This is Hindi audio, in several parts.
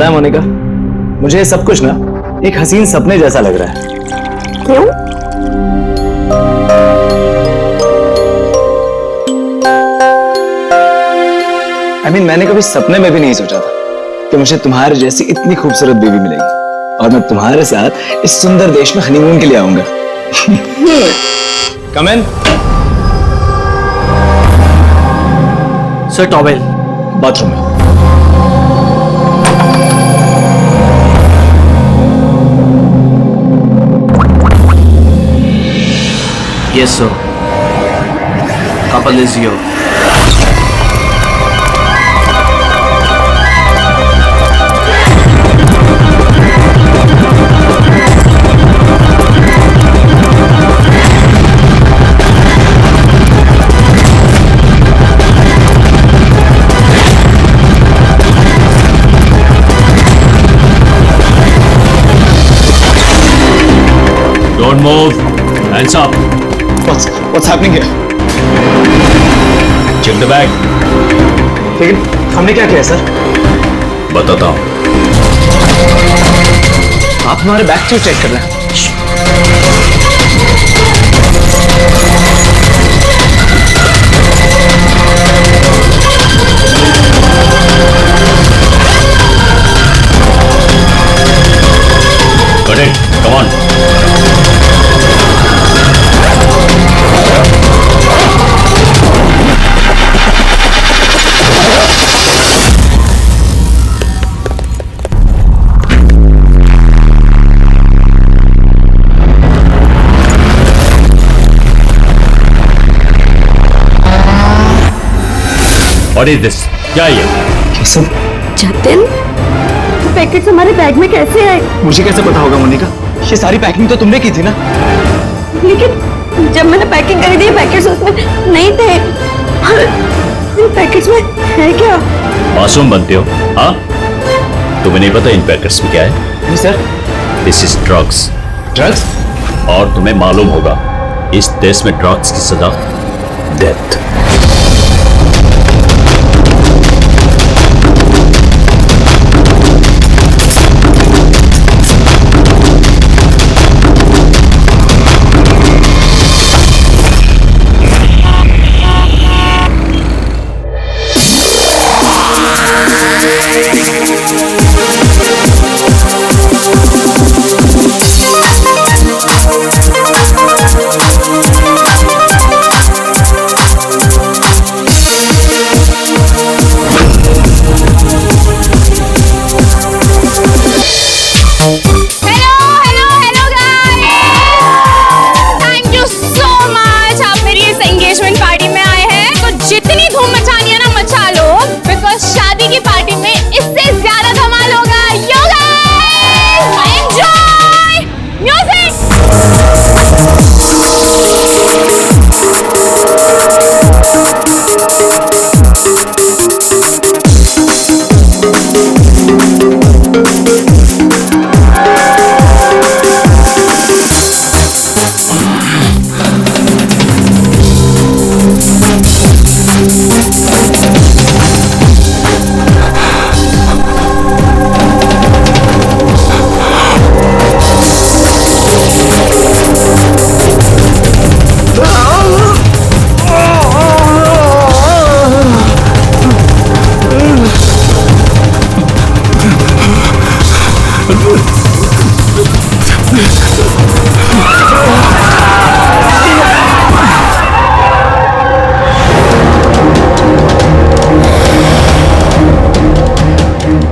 पता है मोनिका, मुझे ये सब कुछ ना एक हसीन सपने जैसा लग रहा है। क्यों? मैंने कभी सपने में भी नहीं सोचा था कि मुझे तुम्हारे जैसी इतनी खूबसूरत बीवी मिलेगी और मैं तुम्हारे साथ इस सुंदर देश में हनीमून के लिए आऊंगा। कम इन। सर टॉवेल बाथरूम में। Yes sir, couple is your. Don't move. Hands up. What's happening here? Check the bag. लेकिन हमने क्या किया सर? बताता हूँ। आप हमारे बैग क्यों चेक कर रहे हैं? Got it. Come on. What is this? क्या ये? ये सब जतिन, पैकेट्स हमारे बैग में कैसे आए? मुझे कैसे पता होगा मोनिका? ये सारी पैकिंग तो तुमने की थी ना? लेकिन जब मैंने पैकिंग करी थी पैकेट्स उसमें नहीं थे। इन पैकेट्स में है क्या? मासूम बनते हो, हाँ? तुम्हें नहीं पता इन पैकेट्स में क्या है? नहीं sir. This is drugs. Drugs? और तुम्हें मालूम होगा इस देश में ड्रग्स की सजा डेथ।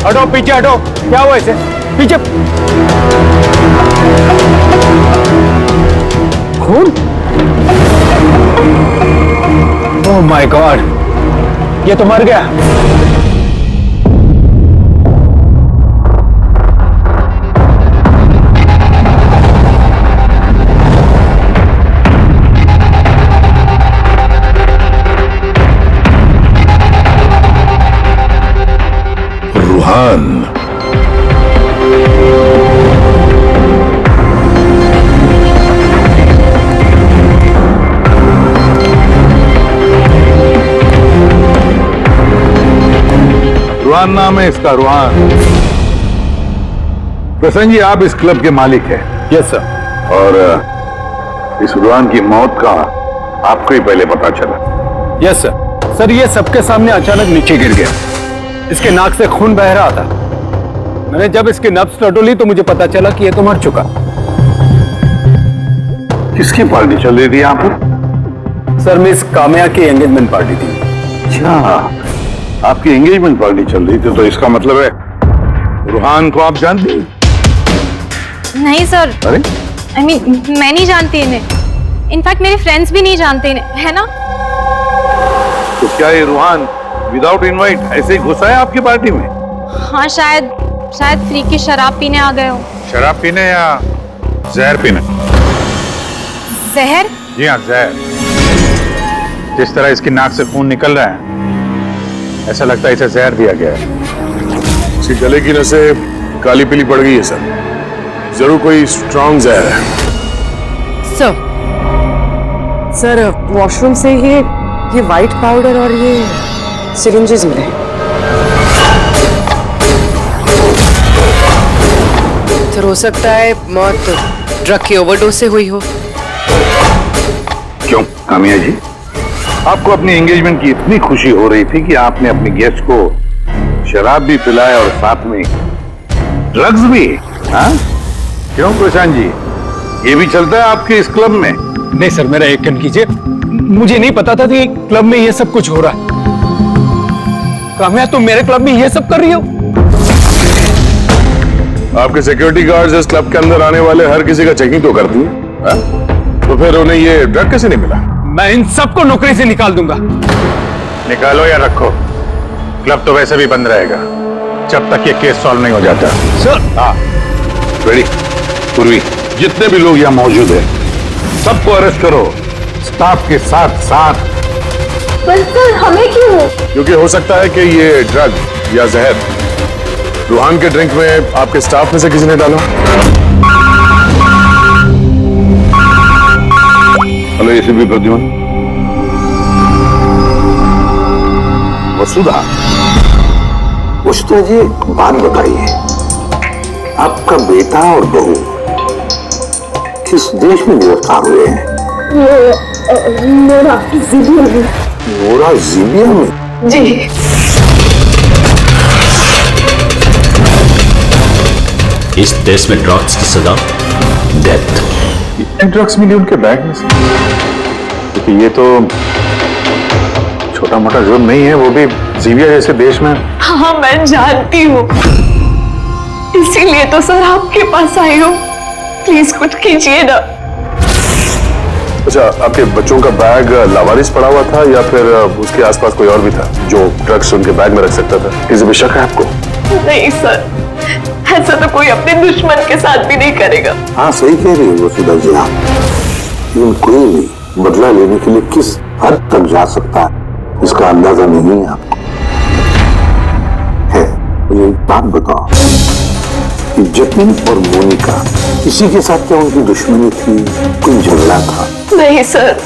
हटो पीछे हटो। क्या हुआ इसे? पीछे। खून? ओह माय गॉड, ये तो मर गया। रूहान, रूहान नाम है इसका, रूहान। प्रसन्न जी, आप इस क्लब के मालिक हैं। Yes sir. और इस रुहान की मौत का आपको ही पहले पता चला? Yes sir. सर ये सबके सामने अचानक नीचे गिर गया। इसके नाक से खून बह रहा था। मैंने जब इसकी नब्ज टटोली तो मुझे पता चला कि ये तो मर चुका। किसकी पार्टी चल रही थी यहाँ पर? सर मिस काम्या की एंगेजमेंट पार्टी थी। अच्छा, आपकी एंगेजमेंट पार्टी चल रही थी, तो इसका मतलब है रुहान को आप जानती हैं? नहीं सर। अरे I mean, मैं नहीं जानती इन्हें। इनफैक्ट मेरे फ्रेंड्स भी नहीं जानते इन्हें, है ना? तो क्या ये रुहान विदाउट इनवाइट ऐसे ही घुसा है आपकी पार्टी में? हाँ शायद फ्री की शराब पीने आ गए हो। शराब पीने या जहर पीने? जहर? जी हाँ, जहर। जिस तरह इसकी नाक से खून निकल रहा है, ऐसा लगता है इसे जहर दिया गया है। इसके गले की नसें काली पीली पड़ गई है सर। जरूर कोई स्ट्रॉन्ग जहर है। सर वॉशरूम से ये वाइट पाउडर और ये सिरिंजेस मिले। तो हो सकता है मौत ड्रग की ओवरडोज से हुई हो। क्यों कामिया जी, आपको अपनी एंगेजमेंट की इतनी खुशी हो रही थी कि आपने अपने गेस्ट को शराब भी पिलाया और साथ में ड्रग्स भी? हाँ? क्यों प्रशांत जी, ये भी चलता है आपके इस क्लब में? नहीं सर, मेरा यकीन कीजिए, मुझे नहीं पता था कि क्लब में ये सब कुछ हो रहा है। काम्या तुम मेरे क्लब में ये सब कर रही हो? आपके सिक्योरिटी गार्ड्स इस क्लब के अंदर आने वाले हर किसी का चेकिंग तो करती है। तो फिर उन्हें ये ड्रग कैसे नहीं मिला? मैं इन सबको नौकरी से निकाल दूंगा। निकालो या रखो, क्लब तो वैसे भी बंद रहेगा जब तक ये केस सॉल्व नहीं हो जाता। सर। हाँ रेडी। पूर्वी, जितने भी लोग यहाँ मौजूद हैं सबको अरेस्ट करो, स्टाफ के साथ साथ। पर सर हमें क्यों? क्योंकि हो सकता है कि ये ड्रग या जहर रुहान के ड्रिंक में आपके स्टाफ में से किसी ने डाला। Hello ACP Pradyuman. वसुधा, वसुधा जी बात बताइए, आपका बेटा और बहू किस देश में गिरफ्तार हुए हैं? नोरा जीबिया में। नोरा जीबिया में? जी। इस देश में ड्रग्स की सजा डेथ। ड्रग्स मिली उनके बैग में से? क्योंकि ये तो छोटा मोटा जुर्म नहीं है, वो भी जीबिया जैसे देश में। हाँ मैं जानती हूँ, इसीलिए तो सर आपके पास आई हूँ। प्लीज कुछ कीजिए ना। अच्छा, आपके बच्चों का बैग लावारिस पड़ा हुआ था या फिर उसके आसपास कोई और भी था जो ड्रग्स उनके बैग में रख सकता था? किसी भी शक है आपको? नहीं सर, ऐसा तो कोई अपने दुश्मन के साथ भी नहीं करेगा। हाँ सही कह रही है वसुधा जी आप, लेकिन कोई भी बदला लेने के लिए किस हद तक जा सकता है इसका अंदाजा नहीं है आपको। है, मुझे एक बात बताओ कि जतिन और मोनिका, इसी के साथ क्या उनकी दुश्मनी थी, कोई झगड़ा था? नहीं सर,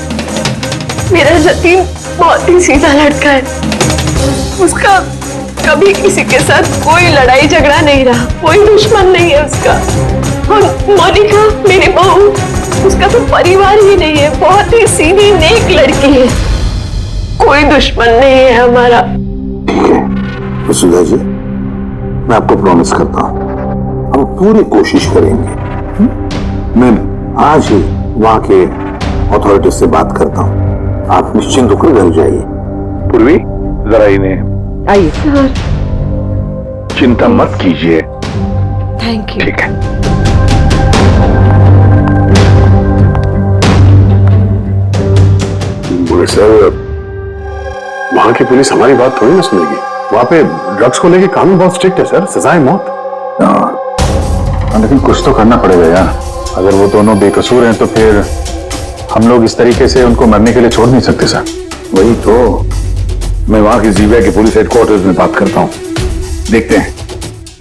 मेरा जतीन बहुत ही सीधा लड़का है। उसका कभी किसी के साथ कोई लड़ाई झगड़ा नहीं रहा, कोई दुश्मन नहीं है उसका। और मोनिका मेरी बहू, उसका तो परिवार ही नहीं है, बहुत ही सीधी नेक लड़की है, कोई दुश्मन नहीं है हमारा। ठीक है वसुधा जी, मैं आपको प्रॉमिस करता हूँ हम पूरी कोशिश करेंगे। मैं आज ही वहां के अथॉरिटी से बात करता हूँ, आप निश्चिंत होकर घर जाइए। पूर्वी जरा इन्हें आइए। चिंता मत कीजिए। Thank you. ठीक है। बोले सर, वहां की पुलिस हमारी बात थोड़ी ना सुनेगी। वहां पे ड्रग्स को लेके कानून बहुत स्ट्रिक्ट है सर, सजा है मौत। लेकिन कुछ तो करना पड़ेगा यार, अगर वो दोनों बेकसूर हैं तो फिर हम लोग इस तरीके से उनको मरने के लिए छोड़ नहीं सकते सर। वही तो, मैं वहां की जीबिया के पुलिस हेडक्वार्टर्स में बात करता हूँ, देखते हैं।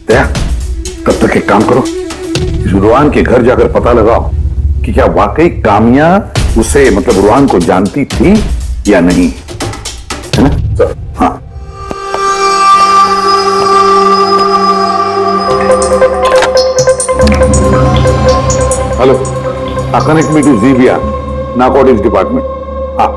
दया, तब तक एक काम करो, इस रुहान के घर जाकर पता लगाओ कि क्या वाकई कामिया उसे मतलब रुहान को जानती थी या नहीं, है ना सर? हाँ। Connect me to Zevia, narcotics department. हाँ.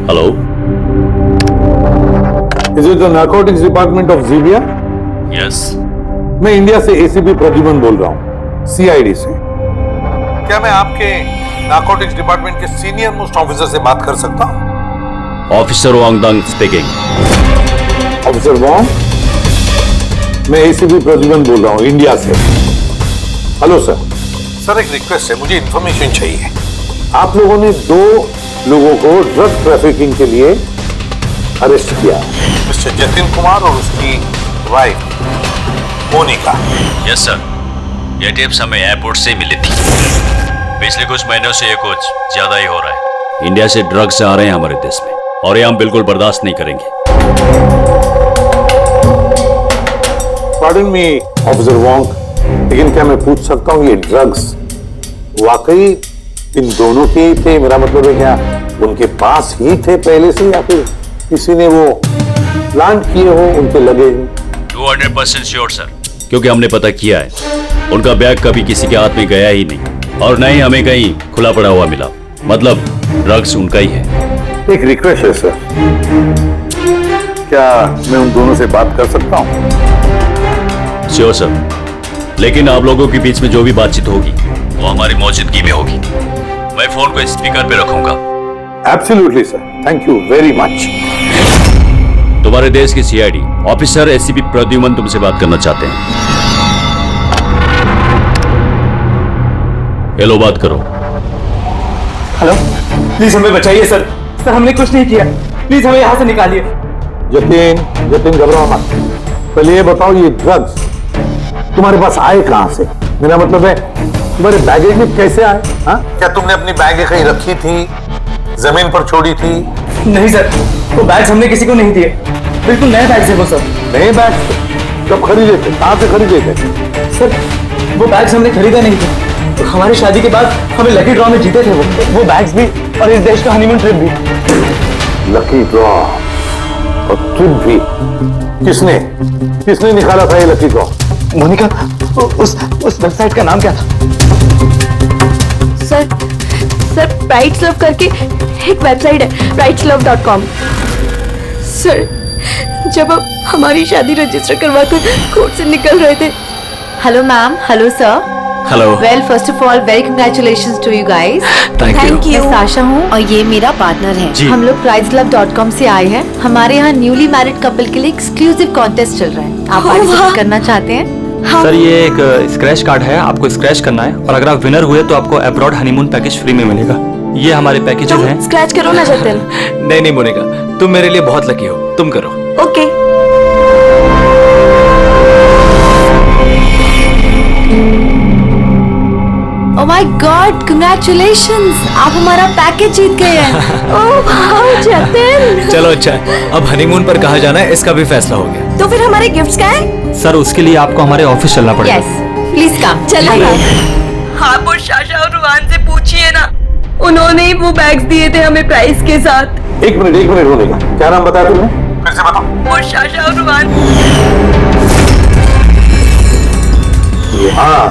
Hello, Is it the narcotics department of Zevia? Yes, मैं इंडिया से एसीपी प्रद्युमन बोल रहा हूँ, सीआईडी से। क्या मैं आपके नारकोटिक्स डिपार्टमेंट के सीनियर मोस्ट ऑफिसर से बात कर सकता हूँ? Officer Wangdung speaking. Officer Wong, मैं एसीपी प्रद्युमन बोल रहा हूँ इंडिया से। Hello sir. सर एक रिक्वेस्ट है, मुझे इंफॉर्मेशन चाहिए। आप लोगों ने 2 लोगों को ड्रग ट्रैफिकिंग के लिए अरेस्ट किया, मिस्टर जतिन कुमार और उसकी वाइफ मोनिका। यस सर, ये टिप्स हमें एयरपोर्ट से मिली थी। पिछले कुछ महीनों से ये कुछ ज्यादा ही हो रहा है। इंडिया से ड्रग्स आ रहे हैं हमारे देश में और ये हम बिल्कुल बर्दाश्त नहीं करेंगे। पार्डन मी ऑफिसर वॉन्ग, लेकिन क्या मैं पूछ सकता हूँ ये ड्रग्स वाकई इन दोनों के ही थे? मेरा मतलब है क्या उनके पास ही थे पहले से या फिर किसी ने वो प्लांट किए हो उनके लगे? 200% श्योर सर, क्योंकि हमने पता किया है उनका बैग कभी किसी के हाथ में गया ही नहीं और न ही हमें कहीं खुला पड़ा हुआ मिला। मतलब ड्रग्स उनका ही है। एक रिक्वेस्ट है सर, क्या मैं उन दोनों से बात कर सकता हूँ? श्योर सर, लेकिन आप लोगों के बीच में जो भी बातचीत होगी वो हमारी मौजूदगी में होगी। मैं फोन को स्पीकर पे रखूंगा। Absolutely sir, thank you very much. तुम्हारे देश की सीआईडी ऑफिसर एसीपी प्रद्युमन तुमसे बात करना चाहते हैं। हेलो, बात करो। हेलो, प्लीज हमें बचाइए सर। सर हमने कुछ नहीं किया, प्लीज हमें यहाँ से निकालिए। जतिन घबराओ मत। पहले ये बताओ ये ड्रग्स तुम्हारे पास आए कहां से? मेरा मतलब है तुम्हारे बैगेज में कैसे आए? हाँ, क्या तुमने अपनी बैग कहीं रखी थी, जमीन पर छोड़ी थी? नहीं सर, वो बैग्स हमने किसी को नहीं दिए। बिल्कुल नए बैग्स है वो सब। नए बैग कब खरीदे थे? कहां से खरीदे थे? सर वो बैग्स हमने खरीदा नहीं थे, तो हमारी शादी के बाद हमें लकी ड्रॉ में जीते थे वो बैग्स भी और इस देश का हनीमून ट्रिप भी। लकी ड्रॉ और ट्रिप भी? किसने निकाला था ये लकी ड्रॉ? मोनिका, उस वेबसाइट का नाम क्या था? सर ब्राइट्स लव करके एक वेबसाइट है, brightslove.com। सर जब हम हमारी शादी रजिस्टर करवाकर कोर्ट से निकल रहे थे। Hello ma'am, hello sir. Hello. Well first of all very congratulations to you guys. Thank you. मैं साशा हूँ और ये मेरा पार्टनर है। जी। हम लोग brightslove.com से आए हैं। हमारे यहाँ न्यूली मैरिड कपल के लिए एक्सक्लूसिव कॉन्टेस्ट चल रहा है। आप पार्टिसिपेट करना चाहते हैं? सर ये एक स्क्रैच कार्ड है, आपको स्क्रैच करना है और अगर आप विनर हुए तो आपको अब्रॉड हनीमून पैकेज फ्री में मिलेगा। ये हमारे पैकेजेस हैं। स्क्रैच करो ना जतिन। नहीं मोनिका, तुम मेरे लिए बहुत लकी हो, तुम करो। Okay. Oh my God, congratulations, आप हमारा पैकेज जीत गए हैं। ओह वाह जतिन। चलो अच्छा, अब हनीमून पर कहाँ जाना है इसका भी फैसला हो गया। तो फिर हमारे गिफ्ट्स क्या है? सर उसके लिए आपको हमारे ऑफिस चलना पड़ेगा। Yes, please come. चलिए। आप और शाशा और रुहान से पूछिए ना, उन्होंने ही वो बैग्स दिए थे हमें प्राइस के साथ। एक मिनट होनेगा। क्या नाम बताया तुमने? फिर से बताओ। वो शाशा और रुहान। हाँ।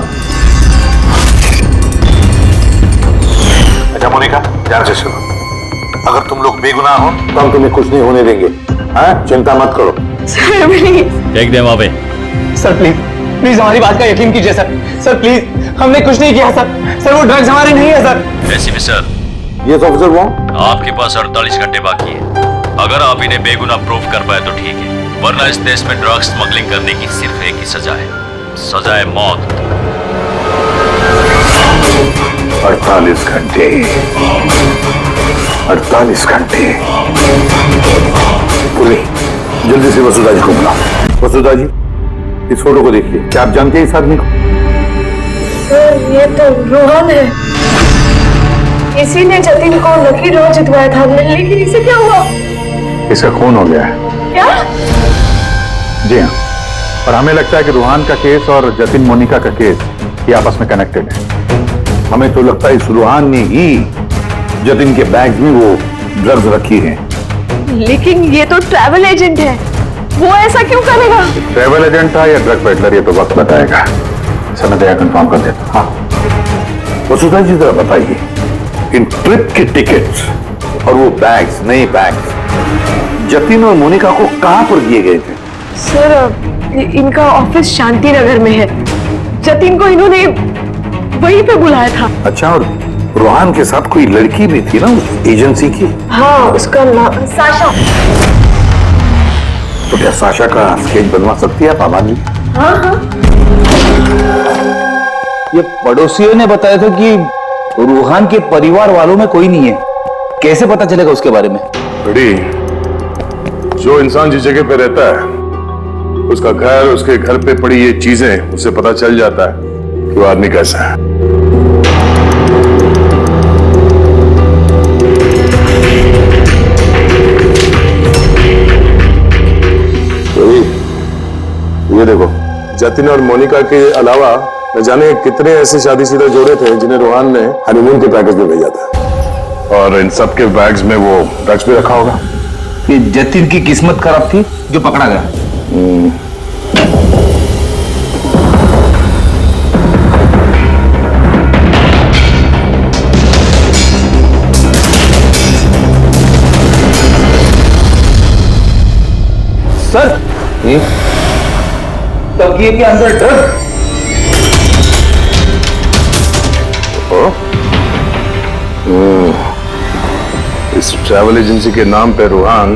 अच्छा मोनिका, ध्यान से सुनो। अगर तुम लोग बेगुनाह हो तो हम तुम्हें कुछ नहीं होने देंगे। हाँ, चिंता मत करो। Sir please. देख दे वहां पे। सर प्लीज हमारी बात का यकीन कीजिए सर प्लीज, हमने कुछ नहीं किया सर वो ड्रग्स हमारे नहीं है sir. ACP sir, yes officer Wong, आपके पास 48 घंटे बाकी है। अगर आप इन्हें बेगुनाह प्रूव कर पाए तो ठीक है, वरना इस देश में ड्रग्स स्मगलिंग करने की सिर्फ एक ही सजा है, सजा है मौत। 48 घंटे। 48 घंटे। पूरी जल्दी से वसुधा जी को बुलाओ। वसुधा जी, इस फोटो को देखिए। क्या आप जानते हैं इस आदमी को? सर ये तो रोहन है, इसी ने जतिन को लकी ड्रॉ जितवाया था, लेकिन इसे क्या हुआ? इसका खून हो गया है। क्या? जी हाँ, और हमें लगता है कि रूहान का केस और जतिन मोनिका का केस ये आपस में कनेक्टेड है। हमें तो लगता है इस रूहान ने ही जतिन के बैग में वो ड्रग्स रखी हैं। लेकिन ये तो ट्रैवल एजेंट है, वो ऐसा क्यों करेगा? ट्रैवल एजेंट था या ड्रग पेडलर, ये तो वक्त बताएगा। समय देगा, कंफर्म कर देता हूं। हाँ, वसुधा जी जरा बताइए, इन ट्रिप के टिकट्स और वो बैग्स, नए बैग्स जतिन और मोनिका को कहां पर दिए गए थे? सर, इनका ऑफिस शांति नगर में है। जतिन को इन्होंने वहीं पे बुलाया था। अच्छा, और रोहान के साथ कोई लड़की भी थी ना उस एजेंसी की? हाँ, उसका नाम साशा। तो क्या साशा का स्केच बनवा सकती है पामा जी? हाँ हाँ। ये पड़ोसियों ने बताया था कि रूहान के परिवार वालों में कोई नहीं है। कैसे पता चलेगा उसके बारे में? बड़ी, जो इंसान जिस जगह पे रहता है, उसका घर, उसके घर पे पड़ी ये चीजें, उससे पता चल जाता है कि वो आदमी कैसा है। ये देखो, जतिन और मोनिका के अलावा न जाने कितने ऐसे शादीशुदा जोड़े थे जिन्हें रोहान ने हनीमून के पैकेज में भेजा था। और इन सब के बैग्स में वो ड्रग्स भी रखा होगा। ये जतिन की किस्मत खराब थी जो पकड़ा गया। सर, तकिए के अंदर ड्रग। इस ट्रैवल एजेंसी के नाम पे रूहान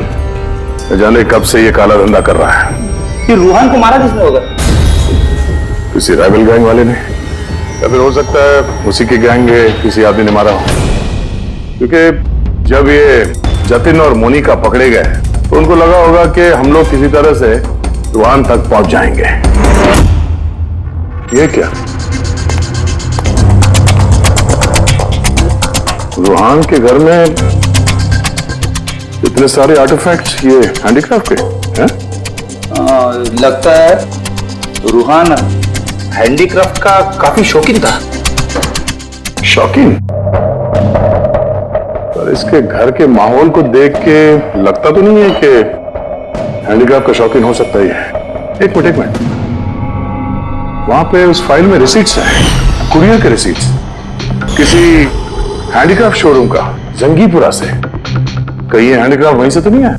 न जाने कब से ये काला धंधा कर रहा है। ये रूहान को मारा किसने होगा? किसी राइवल गैंग वाले ने, या फिर हो सकता है उसी के गैंग के किसी आदमी ने मारा हो। क्योंकि जब ये जतिन और मोनिका पकड़े गए तो उनको लगा होगा कि हम लोग किसी तरह से रूहान तक पहुंच जाएंगे। ये क्या? रूहान के घर में इतने सारे आर्टिफैक्ट्स, ये हैंडीक्राफ्ट के हैं? लगता है रूहान हैंडीक्राफ्ट का काफी शौकीन था। शौकीन? पर इसके घर के माहौल को देख के लगता तो नहीं है कि हैंडीक्राफ्ट का शौकीन हो सकता ही है। एक मिनट, वहां पे उस फाइल में रिसीट्स हैं, कुरियर के रिसीट्स, किसी हैंडीक्राफ्ट शोरूम का, जंगीपुरा से। कहीं ये हैंडीक्राफ्ट वहीं से तो नहीं है?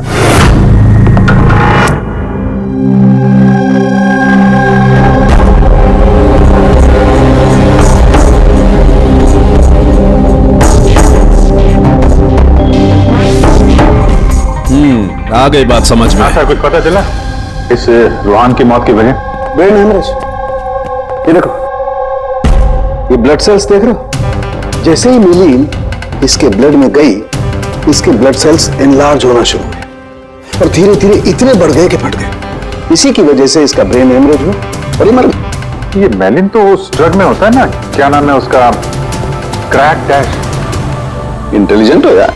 आ गई बात समझ में। ऐसा कुछ पता चला इस रूहान की मौत की वजह? Brain haemorrhage. ये देखो, ये ब्लड सेल्स देख रहे हो? जैसे ही मिलीन इसके ब्लड में गई, इसके ब्लड सेल्स एनलार्ज होना शुरू हुए और धीरे धीरे इतने बढ़ गए कि फट गए। इसी की वजह से इसका ब्रेन हेमरेज हुआ और ये मर गया। ये मेलिन तो उस ड्रग में होता है ना, क्या नाम है उसका? Crack dash. इंटेलिजेंट हो यार।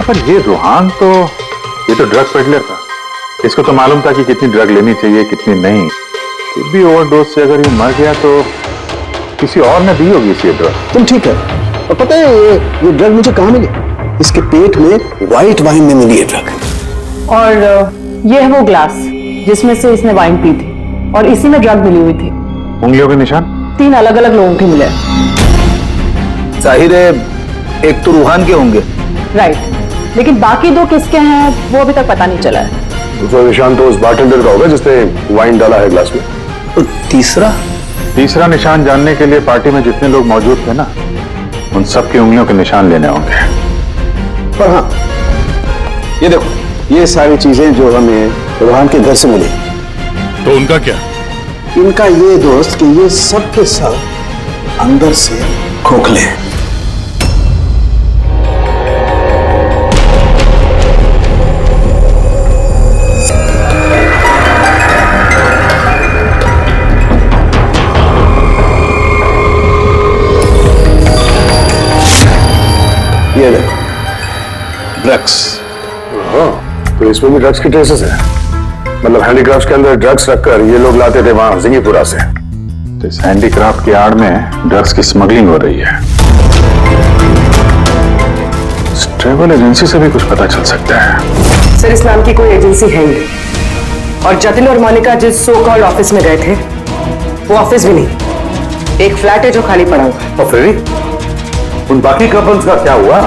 पर ये रूहान तो, ये तो ड्रग पेडलर था। इसको तो मालूम था कि कितनी ड्रग लेनी चाहिए, कितनी नहीं। फिर भी ओवरडोज से अगर ये मर गया तो किसी और ने दी होगी इसे ड्रग। तुम ठीक है। और पता है ये ड्रग मुझे कहां मिली? इसके पेट में व्हाइट वाइन में मिली है ड्रग। और ये है वो ग्लास जिसमें से इसने वाइन पी थी और इसी में ड्रग मिली हुई थी। उंगलियों के निशान 3 अलग अलग लोगों के मिले। जाहिर है एक तो रूहान के होंगे। राइट, लेकिन बाकी 2 किसके हैं वो अभी तक पता नहीं चला है। दूसरा निशान तो उस बारटेंडर का होगा जिसने वाइन डाला है ग्लास में। और तीसरा निशान जानने के लिए पार्टी में जितने लोग मौजूद थे ना, उन सबकी उंगलियों के निशान लेने होंगे। पर हाँ, ये देखो, ये सारी चीजें जो हमें रूहान के घर से मिली, तो उनका क्या? इनका ये दोस्त कि ये सब के सब अंदर से खोखले हैं। ये देखो, ड्रग्स। हाँ, तो इसमें भी ड्रग्स के ट्रेसेस हैं। मतलब हैंडीक्राफ्ट के अंदर ड्रग्स रखकर ये लोग लाते थे वहां जिंगीपुरा से। तो इस हैंडीक्राफ्ट की आड़ में ड्रग्स की स्मगलिंग हो रही है। ट्रेवल एजेंसी से भी कुछ पता चल सकता है। सर इस नाम की कोई एजेंसी है ही नहीं। और जतिन और मोनिका जिस सो कॉल्ड ऑफिस में गए थे वो ऑफिस भी नहीं, एक फ्लैट है जो खाली पड़ा हुआ है। और फिर उन बाकी कपल्स का क्या हुआ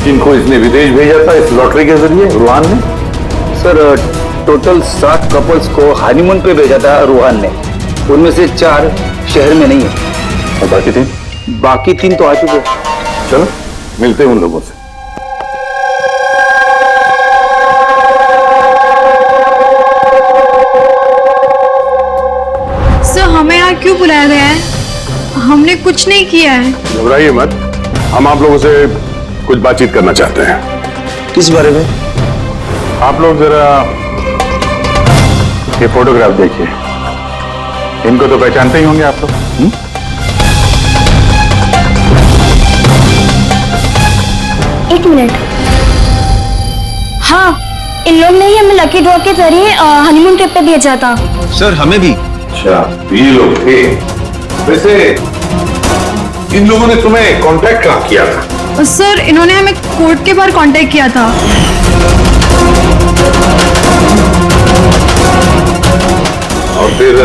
जिनको इसने विदेश भेजा था इस लॉटरी के जरिए रूहान ने? सर टोटल 7 कपल्स को हनीमून पे भेजा था रूहान ने, उनमें से 4 शहर में नहीं है। और बाकी 3? बाकी 3 तो आ चुके हैं। चलो मिलते हैं उन लोगों से। सर हमें यहाँ क्यों बुलाया गया है? हमने कुछ नहीं किया है। घबराइए मत, हम आप लोगों से कुछ बातचीत करना चाहते हैं। किस बारे में? आप लोग जरा ये फोटोग्राफ देखिए, इनको तो पहचानते ही होंगे आप लोग। एक मिनट, हाँ इन लोग ने ही हमें लकी ड्रॉ के जरिए हनीमून ट्रिप पे भेजा था। सर हमें भी। अच्छा ये लोग थे। वैसे इन लोगों ने तुम्हें कांटेक्ट कहाँ किया था? सर इन्होंने हमें कोर्ट के बाहर कांटेक्ट किया था। और फिर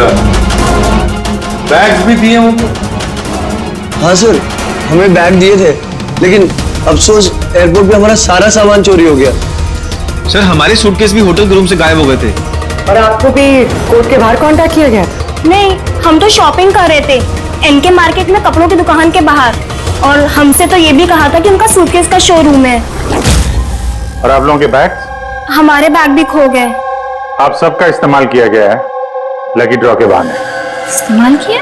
बैग्स भी दिए उनको? हाँ सर, हमें बैग दिए थे, लेकिन अफसोस एयरपोर्ट पे हमारा सारा सामान चोरी हो गया। सर हमारे सूटकेस भी होटल के रूम से गायब हो गए थे। और आपको भी कोर्ट के बाहर कांटेक्ट किया गया? नहीं, हम तो शॉपिंग कर रहे थे एनके मार्केट में कपड़ों की दुकान के बाहर, और हमसे तो ये भी कहा था कि उनका सूटकेस का शोरूम है। और आप लोगों के बैग? हमारे बैग भी खो गए। आप सबका इस्तेमाल किया गया है लकी ड्रॉ के बहाने। इस्तेमाल किया?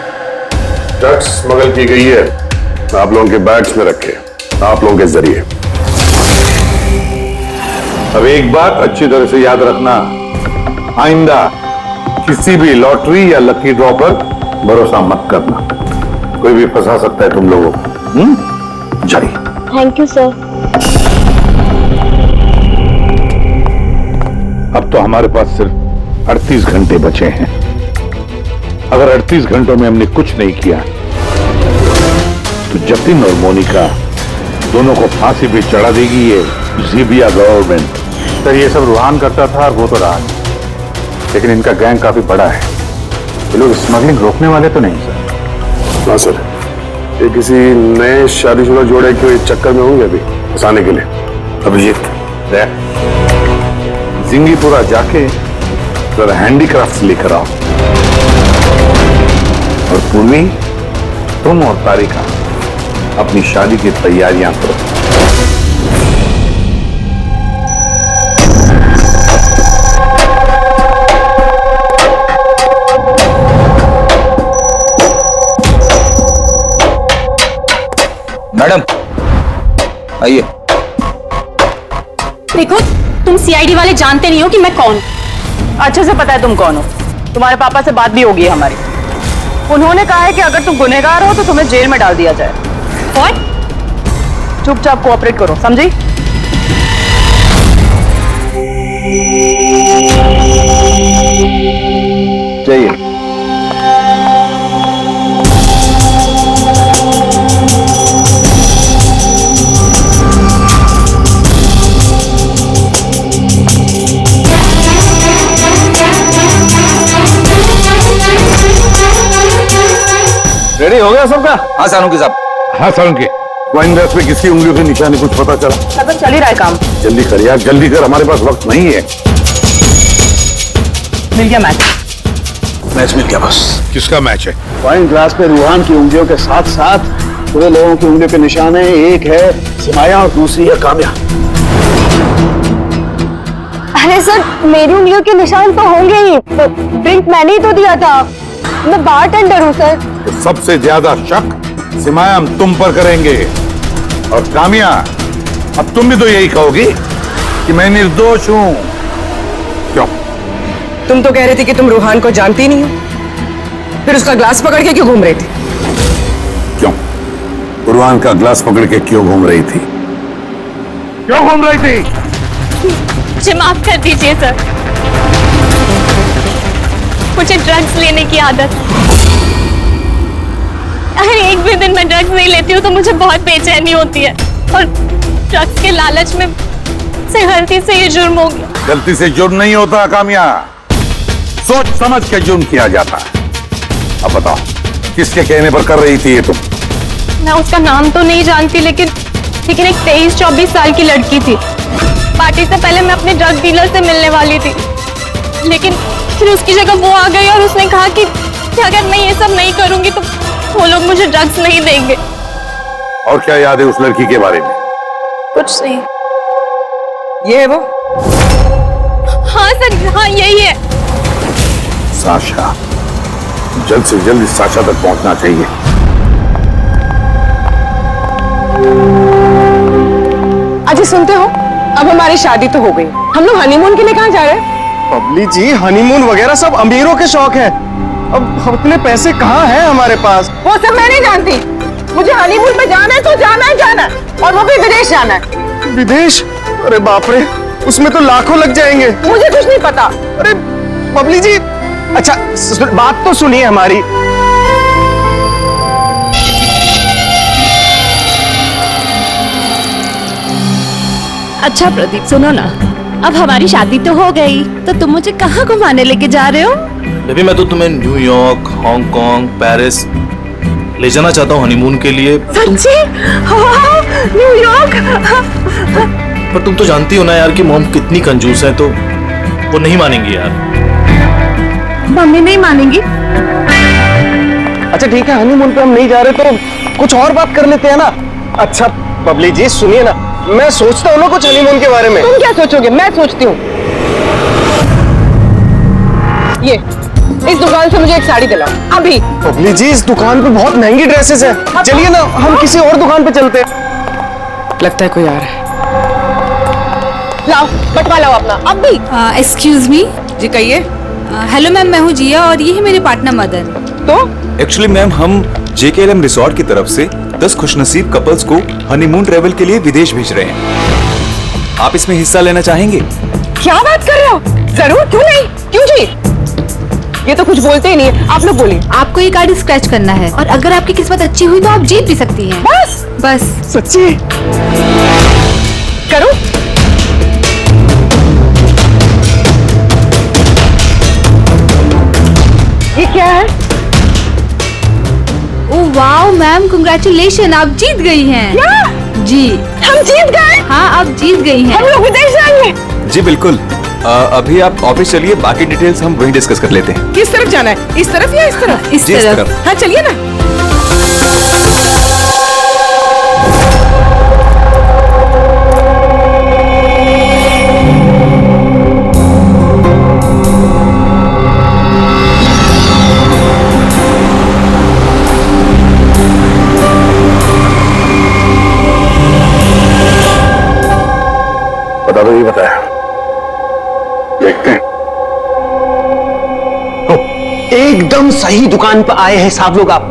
ड्रग्स स्मगल की गई है आप लोगों के बैग्स में रखे, आप लोगों के जरिए। अब एक बात अच्छी तरह से याद रखना, आइंदा किसी भी लॉटरी या लकी ड्रॉ पर भरोसा मत करना, कोई भी फंसा सकता है तुम लोगों को। जाइए। Thank you sir. अब तो हमारे पास सिर्फ 38 घंटे बचे हैं। अगर 38 घंटों में हमने कुछ नहीं किया तो जतिन और मोनिका दोनों को फांसी भी चढ़ा देगी ये जीबिया गवर्नमेंट। सर ये सब रूहान करता था और वो तो रहा, लेकिन इनका गैंग काफी बड़ा है। ये लोग स्मगलिंग रोकने वाले तो नहीं सर? हाँ सर, ये किसी नए शादीशुदा जोड़े के चक्कर में होंगे अभी फंसाने के लिए। अभिजीत जिंगीपुरा जाके जरा हैंडीक्राफ्ट लेकर आओ, और पूर्वी तुम और तारिका अपनी शादी की तैयारियां करो। मैडम आइए। देखो तुम सीआईडी वाले जानते नहीं हो कि मैं कौन। अच्छे से पता है तुम कौन हो, तुम्हारे पापा से बात भी होगी हमारी। उन्होंने कहा है कि अगर तुम गुनहगार हो तो तुम्हें जेल में डाल दिया जाए। और चुपचाप कोऑपरेट करो, समझी? जाइए। रेडी हो गया सबका? हाँ सानुकी साहब। हाँ सालुंकी, वाइन ग्लास पे किसकी उंगलियों के निशान कुछ पता चला? मतलब चल ही रहा है काम। जल्दी कर यार, जल्दी कर, हमारे पास वक्त नहीं है। मिल गया मैच। मैच मिल गया बस। किसका मैच है? वाइन ग्लास पे रूहान की उंगलियों के साथ साथ पूरे लोगों की उंगलियों के निशान है। एक है सिमाया और दूसरी है काम्या। अरे सर मेरी उंगलियों के निशान तो होंगे ही, तो ड्रिंक मैंने ही तो दिया था, मैं बारटेंडर हूँ सर। तो सबसे ज्यादा शक सिमाया हम तुम पर करेंगे, और कामिया अब तुम भी तो यही कहोगी कि मैं निर्दोष हूं। क्यों? तुम तो कह रही थी कि तुम रूहान को जानती नहीं हो, फिर उसका ग्लास पकड़ के क्यों घूम रही थी? क्यों? रूहान का ग्लास पकड़ के क्यों घूम रही थी? क्यों घूम रही थी? मुझे माफ कर दीजिए सर, मुझे ड्रग्स लेने की आदत। अगर एक भी दिन मैं ड्रग्स नहीं लेती हूँ तो मुझे बहुत बेचैनी होती है, और ड्रग्स के लालच में से गलती से ये जुर्म हो गया। गलती से जुर्म नहीं होता कामिया, सोच समझ के जुर्म किया जाता है। अब बताओ किसके कहने पर कर रही थी ये तुम? मैं उसका नाम तो नहीं जानती, लेकिन एक 23-24 साल की लड़की थी। पार्टी से पहले मैं अपने ड्रग डीलर से मिलने वाली थी, लेकिन फिर उसकी जगह वो आ गई और उसने कहा कि अगर मैं ये सब नहीं करूंगी तो वो लोग मुझे ड्रग्स नहीं देंगे। और क्या याद है उस लड़की के बारे में? कुछ नहीं। ये है वो? हाँ सर, हाँ यही है। साशा, जल्द से जल्द इस साशा तक पहुंचना चाहिए। अजी सुनते हो, अब हमारी शादी तो हो गई, हम लोग हनीमून के लिए कहाँ जा रहे हैं? बबली जी, हनीमून वगैरह सब अमीरों के शौक है। अब इतने पैसे कहाँ हैं हमारे पास? वो सब मैं नहीं जानती, मुझे हनीमून पे जाना है तो जाना है, जाना है, और वो भी विदेश जाना है। विदेश? अरे बाप रे, उसमें तो लाखों लग जाएंगे। मुझे कुछ नहीं पता। अरे बबली जी, अच्छा बात तो सुनिए हमारी। अच्छा प्रदीप, सुनो ना, अब हमारी शादी तो हो गई, तो तुम मुझे कहाँ घुमाने लेके जा रहे हो? बेबी मैं तो तुम्हें न्यूयॉर्क, हांगकांग, पेरिस ले जाना चाहता हूँ हनीमून के लिए। सच्ची? न्यूयॉर्क? पर तुम तो जानती हो ना यार कि मॉम कितनी कंजूस है, तो वो नहीं मानेंगी यार। मम्मी नहीं मानेंगी? अच्छा ठीक है, हनीमून पे हम नहीं जा रहे तो कुछ और बात कर लेते हैं ना। अच्छा बबली जी सुनिए ना, मैं सोचता हूँ ना कुछ हनीमून के बारे में। तुम क्या सोचोगे? मैं सोचती हूँ। ये इस दुकान से मुझे एक साड़ी दिलाओ अभी। बबली जी, इस दुकान पे बहुत महंगी ड्रेसेस हैं। चलिए ना, हम किसी और दुकान पे चलते हैं। लगता है कोई आ रहा है। लाओ बटवा लाओ अपना अभी। Excuse me. जी कहिए। हेलो मैम, मैं हूँ जिया और ये है मेरे पार्टनर मदन। तो एक्चुअली मैम, हम JKLM रिसोर्ट की तरफ से 10 खुशनसीब कपल्स को हनीमून ट्रेवल के लिए विदेश भेज रहे हैं। आप इसमें हिस्सा लेना चाहेंगे? क्या बात कर रहे हो? जरूर, क्यों नहीं, क्यों जी? ये तो कुछ बोलते ही नहीं है, आप लोग बोलिए। आपको ये कार्ड स्क्रैच करना है और अगर आपकी किस्मत अच्छी हुई तो आप जीत भी सकती हैं। बस सच्ची? करो। ये क्या है? ओह वाओ मैम, कंग्रेचुलेशन, आप जीत गई हैं। क्या? जी हम जीत गए? हाँ, आप जीत गई हैं। हम लोग विदेश जाएंगे? जी बिल्कुल। अभी आप ऑफिस चलिए, बाकी डिटेल्स हम वहीं डिस्कस कर लेते हैं। किस तरफ जाना है? इस तरफ या इस तरफ? इस तरफ। हाँ चलिए ना। बता दो, ये बताया, देखते हैं। एकदम सही दुकान पर आए हैं साहब लोग। आप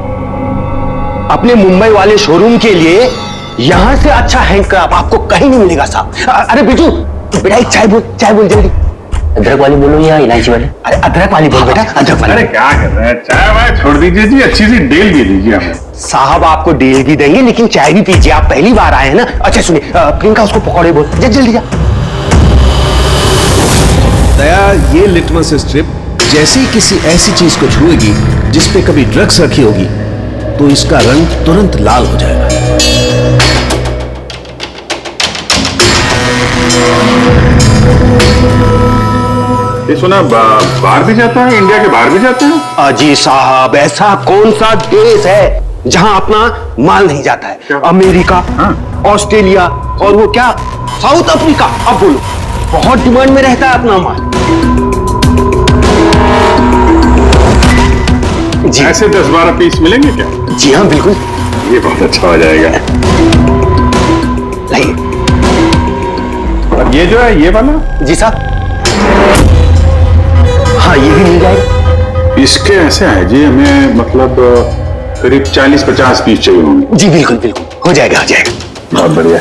अपने मुंबई वाले शोरूम के लिए यहां से अच्छा हैंड क्राफ्ट आपको कहीं नहीं मिलेगा साहब। अरे बिजू, बेटा एक चाय बोल जल्दी। अदरक वाली बोलो या इलायची वाली? अरे अदरक वाली बोल बेटा, अदरक वाली। अरे क्या कर रहे हैं, चाय वाय छोड़ दीजिए जी, अच्छी सी डील दे दीजिए हमें। साहब आपको डील भी देंगे, लेकिन चाय भी पीजिए, आप पहली बार आए हैं ना। अच्छा सुनिए, प्रियंका उसको पकौड़े बोल, जल्दी जा। दया, ये लिटमस स्ट्रिप जैसी किसी ऐसी चीज को छुएगी जिस पे कभी ड्रग्स रखी होगी तो इसका रंग तुरंत लाल हो जाएगा। ये सुना बाहर भी जाता है, इंडिया के बाहर भी जाते हैं? अजी साहब, ऐसा कौन सा देश है जहां अपना माल नहीं जाता है? अमेरिका, ऑस्ट्रेलिया और वो क्या साउथ अफ्रीका। अब बोलो, बहुत डिमांड में रहता है अपना माल। जी ऐसे 10-12 पीस मिलेंगे क्या? जी हाँ बिल्कुल। ये बहुत अच्छा हो जाएगा। लाइए। और ये जो है ये वाला? जी साहब। हाँ ये भी मिल जाएगा। इसके ऐसे है जी, हमें मतलब करीब 40-50 पीस चाहिए होंगे। जी बिल्कुल बिल्कुल, हो जाएगा। बहुत बढ़िया।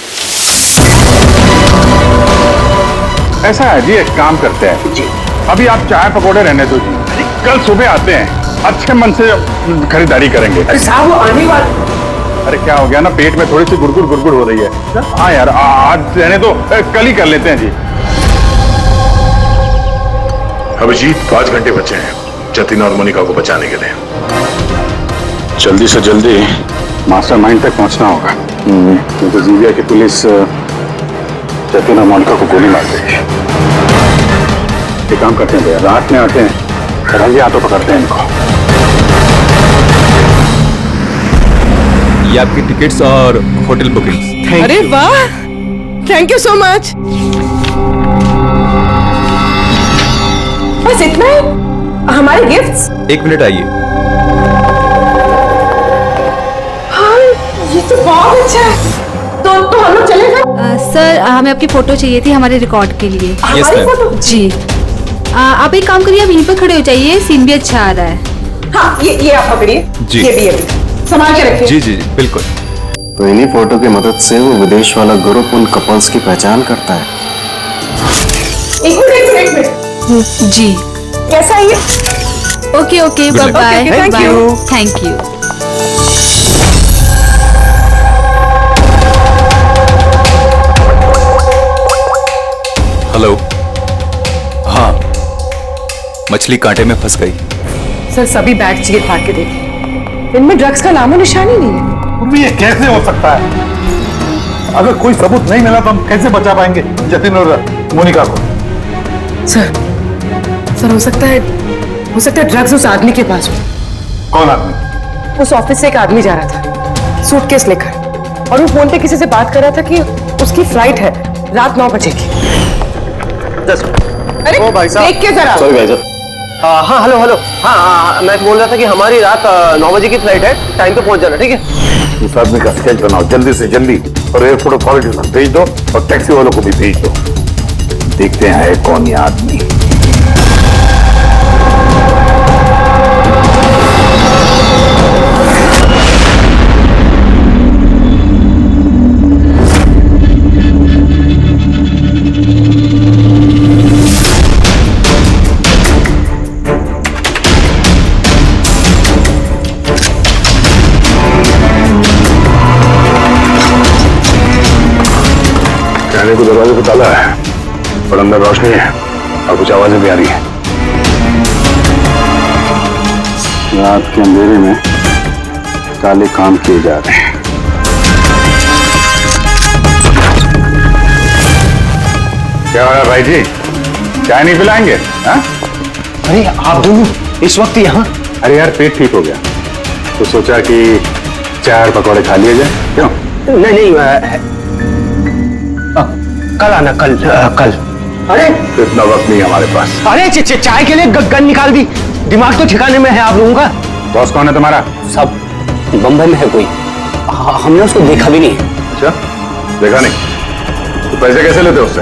ऐसा है जी, एक काम करते हैं जी, अभी आप चाय पकौड़े रहने दो जी, कल सुबह आते हैं, अच्छे मन से खरीदारी करेंगे। अरे साहब वो आने वाले। अरे क्या हो गया ना, पेट में थोड़ी सी गुड़गुड़ हो रही है। हाँ यार, आज रहने दो, कल ही कर लेते हैं जी। अभिजीत 5 घंटे बचे हैं जतिन और मोनिका को बचाने के लिए। जल्दी से जल्दी मास्टरमाइंड तक पहुंचना होगा, क्योंकि जीविया की पुलिस जतिन और मोनिका को गोली मार देगी। एक काम करते हैं भैया, रात में आते हैं, रंगे हाथों पकड़ते हैं इनको। ये आपकी टिकट्स और होटल बुकिंग्स। अरे वाह, थैंक यू सो मच। बस इतना ही? हमारे गिफ्ट्स? 1 मिनट आइए। हाँ, ये तो बहुत अच्छा है। तो हम लोग चलेगा? सर हमें आपकी फोटो चाहिए थी हमारे रिकॉर्ड के लिए। हमारी फोटो? जी। आप एक काम करिए, आप यहीं पर खड़े हो जाइए, सीन भी अच्छा आ रहा है। हाँ, ये आप पकड़िए। जी। ये भी संभाल के रखिए। जी जी जी बिल्कुल। तो इन्हीं फोटो की मदद से वो विदेश वाला ग्रुप उन कपल्स की पहचान करता है। एक मिनट। जी। कैसा है ये? Okay okay, bye bye. Thank you. Thank you. Hello. हाँ, मछली कांटे में फंस गई। सर सभी बैग चीर फाड़ के देखिए, इनमें ड्रग्स का नामो निशान ही नहीं है। ये कैसे हो सकता है? अगर कोई सबूत नहीं मिला तो हम कैसे बचा पाएंगे जतिन और मोनिका को? सर हो सकता है ड्रग्स उस आदमी के पास हो। कौन आदमी? उस ऑफिस से एक आदमी जा रहा था सूटकेस लेकर, और वो फोन पे किसी से बात कर रहा था कि उसकी फ्लाइट है रात 9 बजे की। अरे ओ भाई साहब, देख के जरा। सॉरी भाई साहब। हाँ हेलो। हाँ, मैं बोल रहा था कि हमारी रात 9 बजे की फ्लाइट है, टाइम पे पहुंच जाना, ठीक है? उस आदमी का स्केच बनाओ जल्दी से जल्दी, और एयरपोर्ट अथॉरिटी को भेज दो, और टैक्सी वालों को भी भेज दो। देखते हैं है कौन ये आदमी। कहने को दरवाजे पे ताला है, और अंदर रोशनी है और कुछ आवाजें भी आ रही है। रात के अंधेरे में काले काम किए जा रहे हैं। क्या हो रहा है भाई जी, चाय नहीं पिलाएंगे? हाँ? अरे आप दोनों इस वक्त यहाँ? अरे यार, पेट ठीक हो गया तो सोचा कि चाय और पकौड़े खा लिए जाए। क्यों? नहीं, कल आना, कल। अरे इतना वक्त नहीं हमारे पास। अरे चाय के लिए गन निकाल दी, दिमाग तो ठिकाने में है आप लोगों का। बॉस कौन है तुम्हारा? सब बम्बई में है कोई, हमने उसको देखा भी नहीं। अच्छा, देखा नहीं? तो पैसे कैसे लेते हो उससे?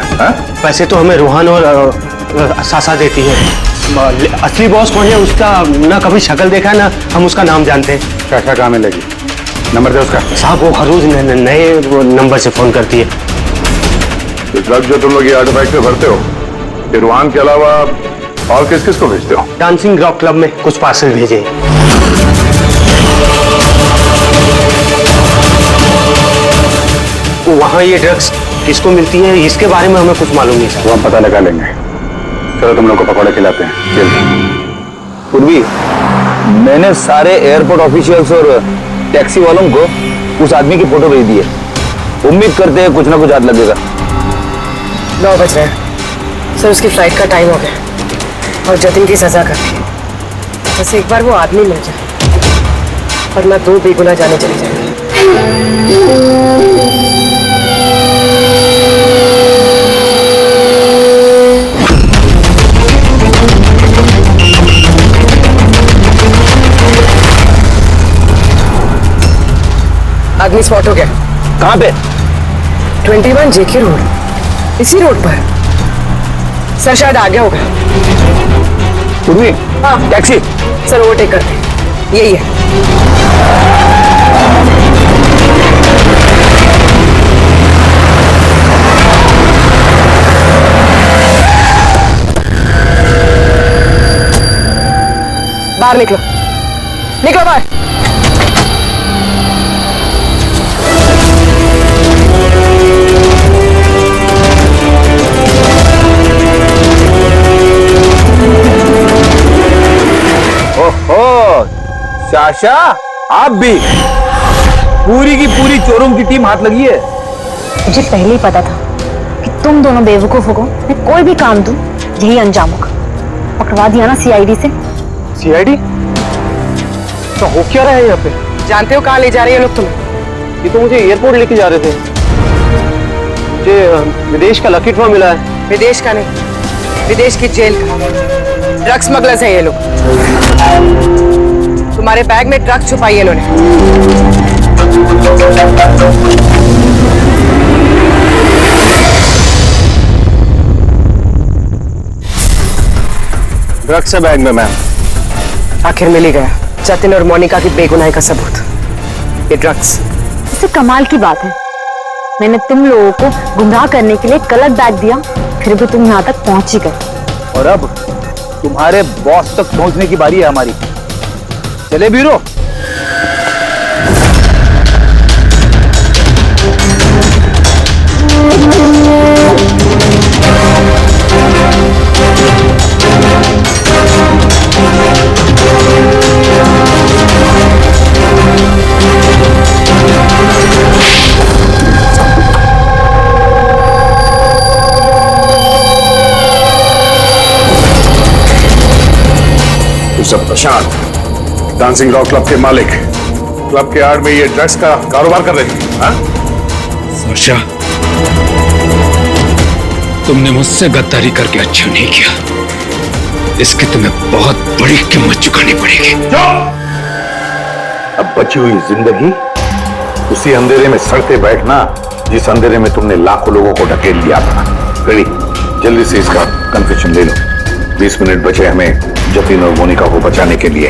पैसे तो हमें रूहान और सासा देती है। असली बॉस कौन है उसका ना कभी शक्ल देखा ना हम उसका नाम जानते हैं। क्या काम है लेगी? नंबर दे उसका। साहब वो हर रोज नए नंबर से फोन करती है। तो ट्रक जो तुम लोग ये आर्टिफैक्ट में भरते हो, ये रूहान के अलावा और किस किस को भेजते हो? डांसिंग रॉक क्लब में कुछ पार्सल भेजे। वहाँ ये ड्रग्स किसको मिलती है इसके बारे में हमें कुछ मालूम नहीं सर। वो हम पता लगा लेंगे। चलो तुम लोग को पकौड़े खिलाते हैं, जल्दी। पूर्वी, मैंने सारे एयरपोर्ट ऑफिशियल्स और टैक्सी वालों को उस आदमी की फोटो भेज दी है। उम्मीद करते हैं कुछ ना कुछ हाथ लगेगा। 9 बज रहे हैं सर, उसकी फ्लाइट का टाइम हो गया और जतिन की सजा कर दी। बस एक बार वो आदमी मिल जाए और मैं 2 बेगुनाह जाने चली जाएंगी। आदमी स्पॉट हो गया। कहाँ पे? 21 जेके रोड, इसी रोड पर। सर शायद आ गया होगा। पूर्वी, हाँ टैक्सी। सर ओवरटेक करते, यही है। बाहर निकलो, निकलो बाहर। शाशा, आप भी पूरी की पूरी चोरों की टीम हाथ लगी है। मुझे पहले ही पता था कि तुम दोनों बेवकूफों को मैं कोई भी काम दूं यही अंजाम होगा। पकड़वा दिया ना सीआईडी से। सीआईडी? तो हो क्या रहा है यहाँ पे? जानते हो कहाँ ले जा रहे हैं लोग तुम्हें? ये तो मुझे एयरपोर्ट लेके जा रहे थे। मुझे विदेश का लकी ड्रॉ मिला है। विदेश का नहीं, विदेश की जेल का। ड्रग स्मगलर्स हैं ये लोग। तुम्हारे बैग में ड्रग छुपाई है इन्होंने। ड्रग्स है बैग में मैम। आखिर मिल ही गया जतिन और मोनिका की बेगुनाही का सबूत। ये ड्रग्स। इससे कमाल की बात है, मैंने तुम लोगों को गुमराह करने के लिए गलत बैग दिया, फिर भी तुम यहाँ तक पहुंच ही गए। और अब तुम्हारे बॉस तक पहुंचने की बारी है हमारी। चले ब्यूरो। सब प्रशांत, डांसिंग रॉक क्लब के मालिक, क्लब के आड़ में ये ड्रग्स का कारोबार कर रहे हैं। हाँ? वर्षा, तुमने मुझसे गद्दारी करके अच्छा नहीं किया। इसकी तुम्हें बहुत बड़ी कीमत चुकानी पड़ेगी। अब बची हुई जिंदगी उसी अंधेरे में सड़ते बैठना जिस अंधेरे में तुमने लाखों लोगों को ढकेल लिया था। रेडी, जल्दी से इसका कन्फेशन ले लो। 20 मिनट बचे हमें जतिन और मोनिका को बचाने के लिए।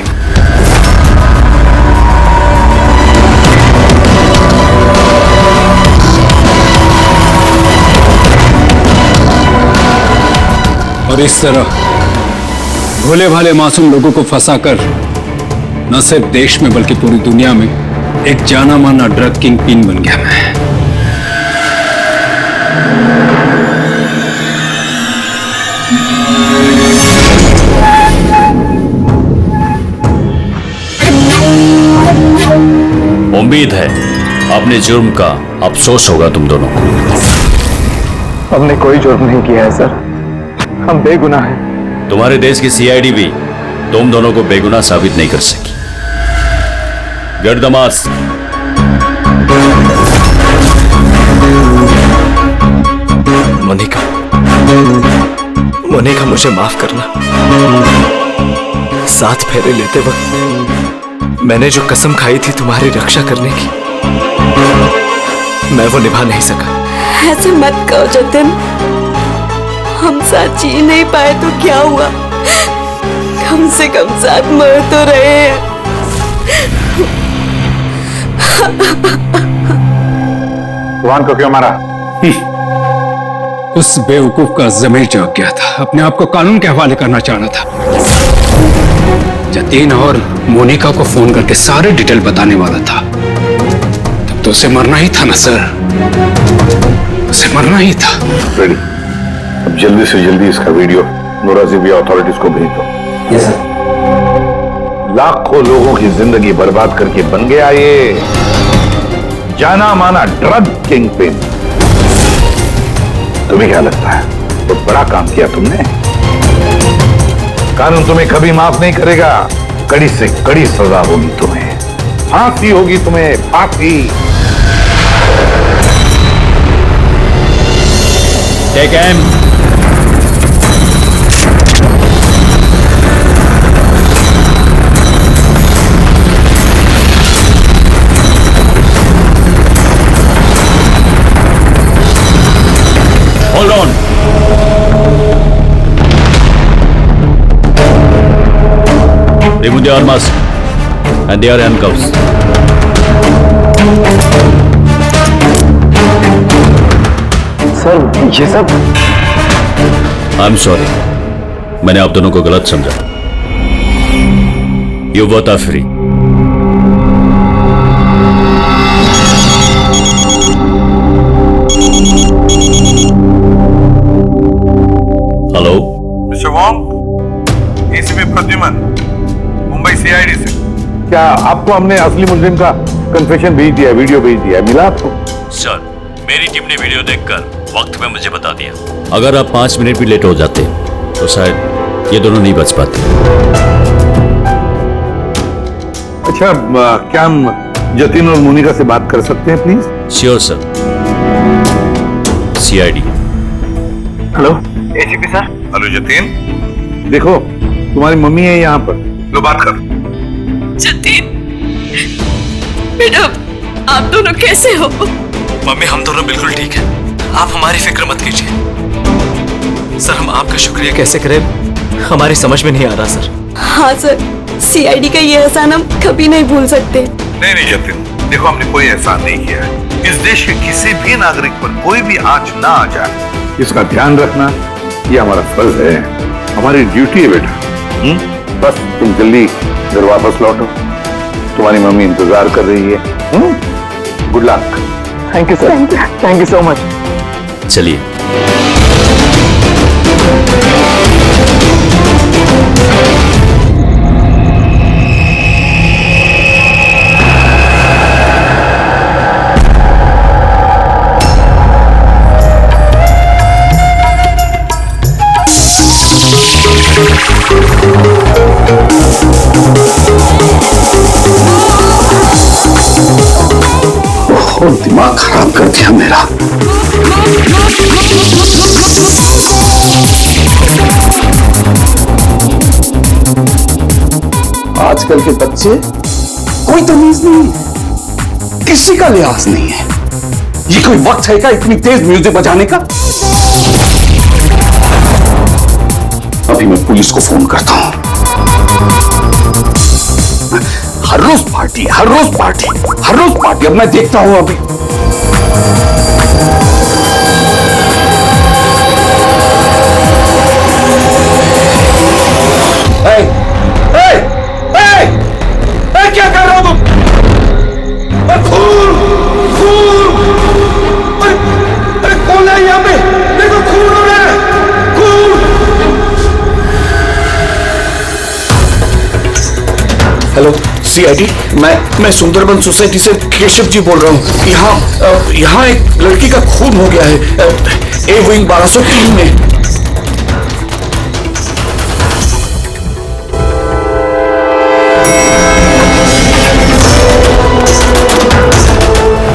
और इस तरह भोले भाले मासूम लोगों को फंसाकर न सिर्फ देश में बल्कि पूरी दुनिया में एक जाना माना ड्रग किंग पिन बन गया मैं। उम्मीद है अपने जुर्म का अफसोस होगा तुम दोनों को। हमने कोई जुर्म नहीं किया है सर, हम बेगुनाह हैं। तुम्हारे देश की सीआईडी भी तुम दोनों को बेगुनाह साबित नहीं कर सकी। Get the mask. Monica, Monica मुझे माफ करना। 7 फेरे लेते वक्त मैंने जो कसम खाई थी तुम्हारी रक्षा करने की, मैं वो निभा नहीं सका। ऐसे मत कहो जतिन, हम साथ जी नहीं पाए तो क्या हुआ, कम से कम साथ मर तो रहे हैं। भगवान को क्यों मारा? उस बेवकूफ का ज़मीर जाग गया था, अपने आप को कानून के हवाले करना चाह रहा था। जतीन और मोनिका को फोन करके सारे डिटेल बताने वाला था। तब तो उसे मरना ही था ना सर, उसे मरना ही था। रेडी, अब जल्दी से जल्दी इसका वीडियो नोराजिबिया अथॉरिटीज को भेज दो। Yes sir. लाखों लोगों की जिंदगी बर्बाद करके बन गया ये जाना माना ड्रग किंग पिन। तुम्हें क्या लगता है तो बड़ा काम किया तुमने? कानून तुम्हें कभी माफ नहीं करेगा। कड़ी से कड़ी सजा होगी तुम्हें, फांसी होगी तुम्हें, फांसी। Take M. Hold on. Remove the arms and their handcuffs. Sir ये सब I'm sorry. मैंने आप दोनों को गलत समझा। You both are free. Hello mister Wong, ACP Pradyuman, Mumbai CID से। क्या आपको हमने असली मुजरिम का कन्फेशन भेज दिया, वीडियो भेज दिया, मिला आपको? सर, मेरी टीम ने वीडियो देखकर वक्त में मुझे बता दिया। अगर आप 5 मिनट भी लेट हो जाते तो शायद ये दोनों नहीं बच पाते। अच्छा, क्या हम जतिन और मोनिका से बात कर सकते हैं please? Sure sir. CID। Hello ACP sir. Hello Jatin, देखो तुम्हारी मम्मी है यहाँ पर, लो बात कर। जतिन, बेटा आप दोनों कैसे हो? मम्मी, हम दोनों बिल्कुल ठीक हैं। आप हमारी फिक्र मत कीजिए। सर, हम आपका शुक्रिया कैसे करें हमारी समझ में नहीं आ रहा सर। हाँ सर, CID का ये एहसान हम कभी नहीं भूल सकते। नहीं जतिन, देखो हमने कोई एहसान नहीं किया है। इस देश के किसी भी नागरिक पर कोई भी आंच ना आ जाए, इसका ध्यान रखना ये हमारा फर्ज है, हमारी ड्यूटी है बेटा। बस तुम जल्दी घर वापस लौटो, तुम्हारी मम्मी इंतजार कर रही है। Good luck. Thank you sir, thank you so much. चलिए। और दिमाग खराब कर दिया मेरा। आजकल के बच्चे कोई तमीज नहीं है, किसी का लिहाज नहीं है। ये कोई वक्त है क्या इतनी तेज म्यूजिक बजाने का? अभी मैं पुलिस को फोन करता हूं। हर रोज पार्टी, हर रोज पार्टी, हर रोज पार्टी। अब मैं देखता हूं अभी। क्या कर रहे हो तुम? खून, खून! अरे कौन है यहाँ पे? देखो खून हो रहा है, खून! हेलो CID, मैं सुंदरबन सोसाइटी से केशव जी बोल रहा हूँ। यहाँ एक लड़की का खून हो गया है, A विंग 1203 में।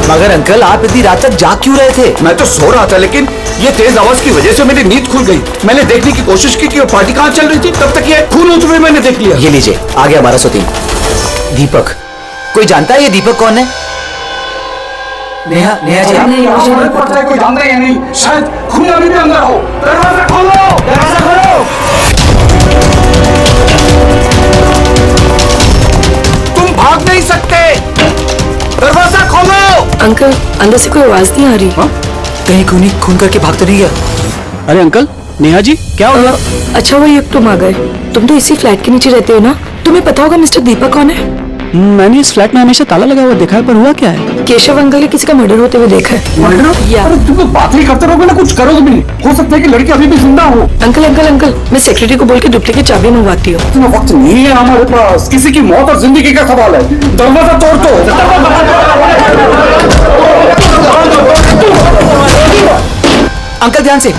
मगर अंकल, आप इतनी रात तक जाग क्यों रहे थे? मैं तो सो रहा था, लेकिन ये तेज आवाज की वजह से मेरी नींद खुल गई। मैंने देखने की कोशिश की कि वो पार्टी कहाँ चल रही थी, तब तक ये खून होते हुए मैंने देख लिया। ये लीजिए, आ गया 1203। दीपक, कोई जानता है ये दीपक कौन है? नेहा जी, कोई जानता है या नहीं? शायद खून अभी भी अंदर हो। दरवाजा खोलो, दरवाजा खोलो। तुम भाग नहीं सकते, दरवाजा खोलो। अंकल, अंदर से कोई आवाज नहीं आ रही। कहीं खून करके भाग तो नहीं गया? अरे अंकल, नेहा जी क्या हो गया? अच्छा वो तुम आ गए। तुम तो इसी फ्लैट के नीचे रहते हो ना? तुम्हें पता होगा मिस्टर दीपक कौन है? मैंने इस फ्लैट में हमेशा ताला लगा हुआ देखा है, पर हुआ क्या है? केशव अंकल ने किसी का मर्डर होते हुए देखा है। मर्डर? अरे तुम तो बात ही करते रहोगे ना, कुछ करोगे भी नहीं। हो सकता है कि लड़की अभी भी जिंदा हो। अंकल अंकल अंकल, मैं सेक्रेटरी को बोल के डुप्लीकेट चाबी मंगवाती हूँ। इतना वक्त नहीं है हमारे पास, किसी की मौत और जिंदगी का सवाल है। दरवाजा तोड़ दो। अंकल ध्यान से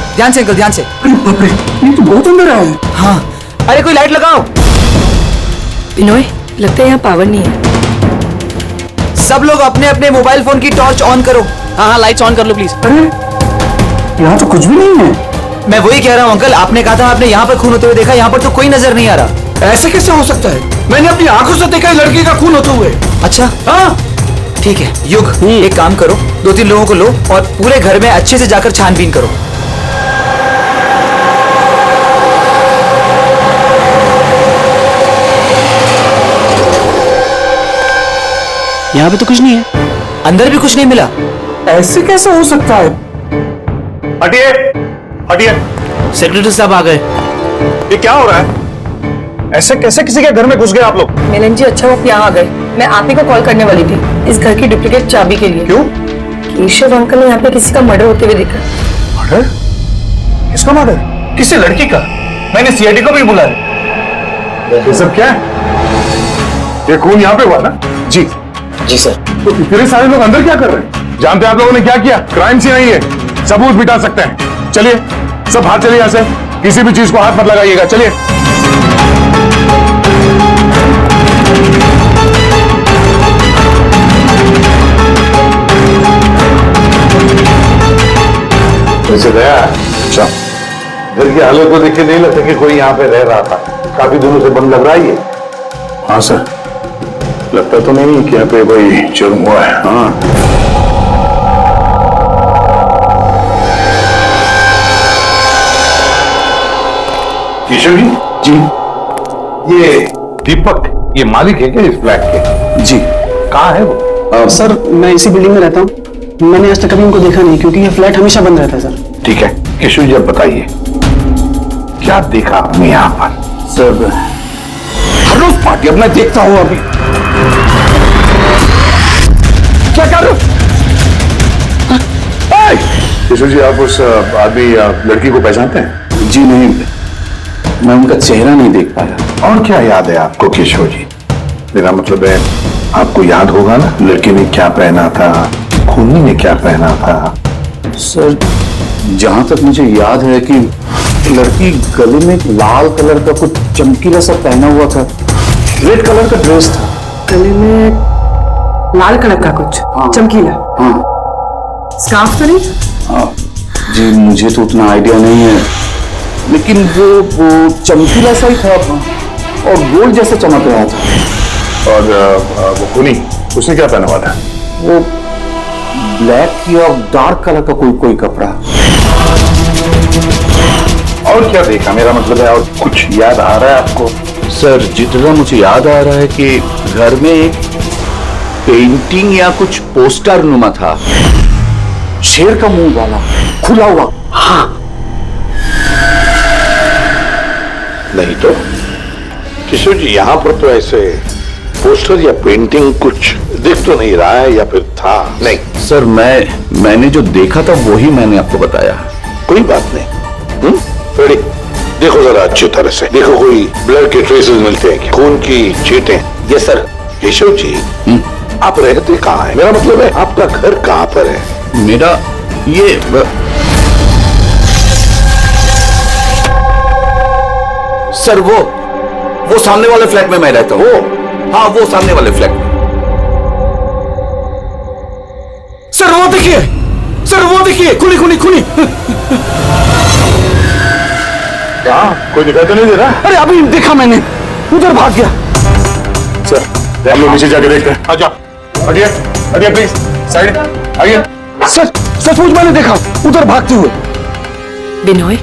अंकल, ध्यान से। ये तो बहुत अंदर है। हाँ, अरे कोई लाइट लगाओ। बिनोय, लगता है यहाँ पावर नहीं है। सब लोग अपने अपने मोबाइल फोन की टॉर्च ऑन करो। हाँ, लाइट्स ऑन कर लो प्लीज। अरे यहाँ तो कुछ भी नहीं है। मैं वही कह रहा हूँ अंकल, आपने कहा था आपने यहाँ पर खून होते हुए देखा, यहाँ पर तो कोई नजर नहीं आ रहा। ऐसे कैसे हो सकता है? मैंने अपनी आंखों से देखा लड़की का खून होते हुए। अच्छा हाँ ठीक है। युग, एक काम करो, 2-3 लोगों को लो और पूरे घर में अच्छे से जाकर छानबीन करो। यहाँ पे तो कुछ नहीं है। अंदर भी कुछ नहीं मिला। ऐसे कैसे हो सकता है? हटिए, हटिए। सेक्रेटरी साहब आ गए। ये क्या हो रहा है? ऐसे कैसे किसी के घर में घुस गए आप लोग? मिलन जी, अच्छा वो यहाँ आ गए। मैं आप ही को कॉल करने वाली थी इस घर की डुप्लीकेट चाबी के लिए। क्यों? केशव अंकल ने यहाँ पे किसी का मर्डर होते हुए देखा। मर्डर? किसका मर्डर? किसी लड़की का? मैंने CID को भी बुलाया। ये सब क्या है? ये खून यहाँ पे हुआ ना? जी जी सर। तो इतने सारे लोग अंदर क्या कर रहे हैं? जानते हैं आप लोगों ने क्या किया? क्राइम सीन नहीं है, सबूत मिटा सकते हैं। चलिए सब बाहर चलिए यहाँ से, किसी भी चीज को हाथ मत लगाइएगा। चलिए। वैसे दया, अच्छा घर की हालत को देख के नहीं लगता कि कोई यहाँ पे रह रहा था। काफी दिनों से बंद लग रहा है ये। हाँ सर, लगता तो नहीं कि यहाँ पे कोई जुर्म हुआ है। हाँ किशोर जी, ये दीपक ये मालिक है क्या इस फ्लैट के? जी। कहाँ है वो? सर मैं इसी बिल्डिंग में रहता हूँ। मैंने आज तक कभी उनको देखा नहीं क्योंकि ये फ्लैट हमेशा बंद रहता है सर। ठीक है किशोर जी, अब बताइए क्या देखा आपने यहाँ पर? सर हर रोज पार्टी अब मैं देखता हूँ। अभी क्या कर रहे हो? किशोर जी, आप उस आदमी लड़की को पहचानते हैं? जी नहीं, मैं उनका चेहरा नहीं देख पाया। और क्या याद है आपको किशोर जी? मेरा मतलब है आपको याद होगा ना, लड़की ने क्या पहना था, खूनी ने क्या पहना था? सर जहां तक मुझे याद है कि लड़की गले में एक लाल कलर का कुछ चमकीला सा पहना हुआ था, रेड कलर का ड्रेस था। गले में लाल कलर का कुछ चमकीला? हाँ। स्कार्फ तो नहीं? हाँ जी, मुझे तो उतना आइडिया नहीं है, लेकिन वो चमकीला सा ही था और गोल्ड जैसा चमक रहा था। और वो खूनी उसने क्या पहना हुआ था? वो ब्लैक या डार्क कलर का कोई कपड़ा। और क्या देखा? मेरा मतलब है और कुछ याद आ रहा है आपको? सर जितना मुझे याद आ रहा है कि घर में एक पेंटिंग या कुछ पोस्टर नुमा था, शेर का मुंह वाला, खुला हुआ। हाँ नहीं तो किशोर जी, यहाँ पर तो ऐसे पोस्टर या पेंटिंग कुछ दिख तो नहीं रहा है, या फिर था? नहीं सर, मैंने जो देखा था वही मैंने आपको बताया। कोई बात नहीं। रेडी, देखो जरा अच्छी तरह से देखो, कोई ब्लड के ट्रेसेस मिलते हैं क्या? खून की छींटें? Yes sir. केशव जी, आप रहते कहाँ हैं? मेरा मतलब है आपका घर कहाँ पर है? मेरा ये सर वो सामने वाले फ्लैट में मैं रहता हूँ। हाँ, वो सामने वाले फ्लैट में। सर वो देखिए, सर वो देखिए, खुली खुली खुली। कोई दिखाई तो नहीं दे रहा? अरे अभी देखा मैंने, उधर भाग गया। सर हम लोग नीचे जाके देखते हैं। आ जाओ, हटिए हटिए प्लीज, साइड आइए। सर सचमुच मैंने देखा, उधर भागते हुए। बिनोय,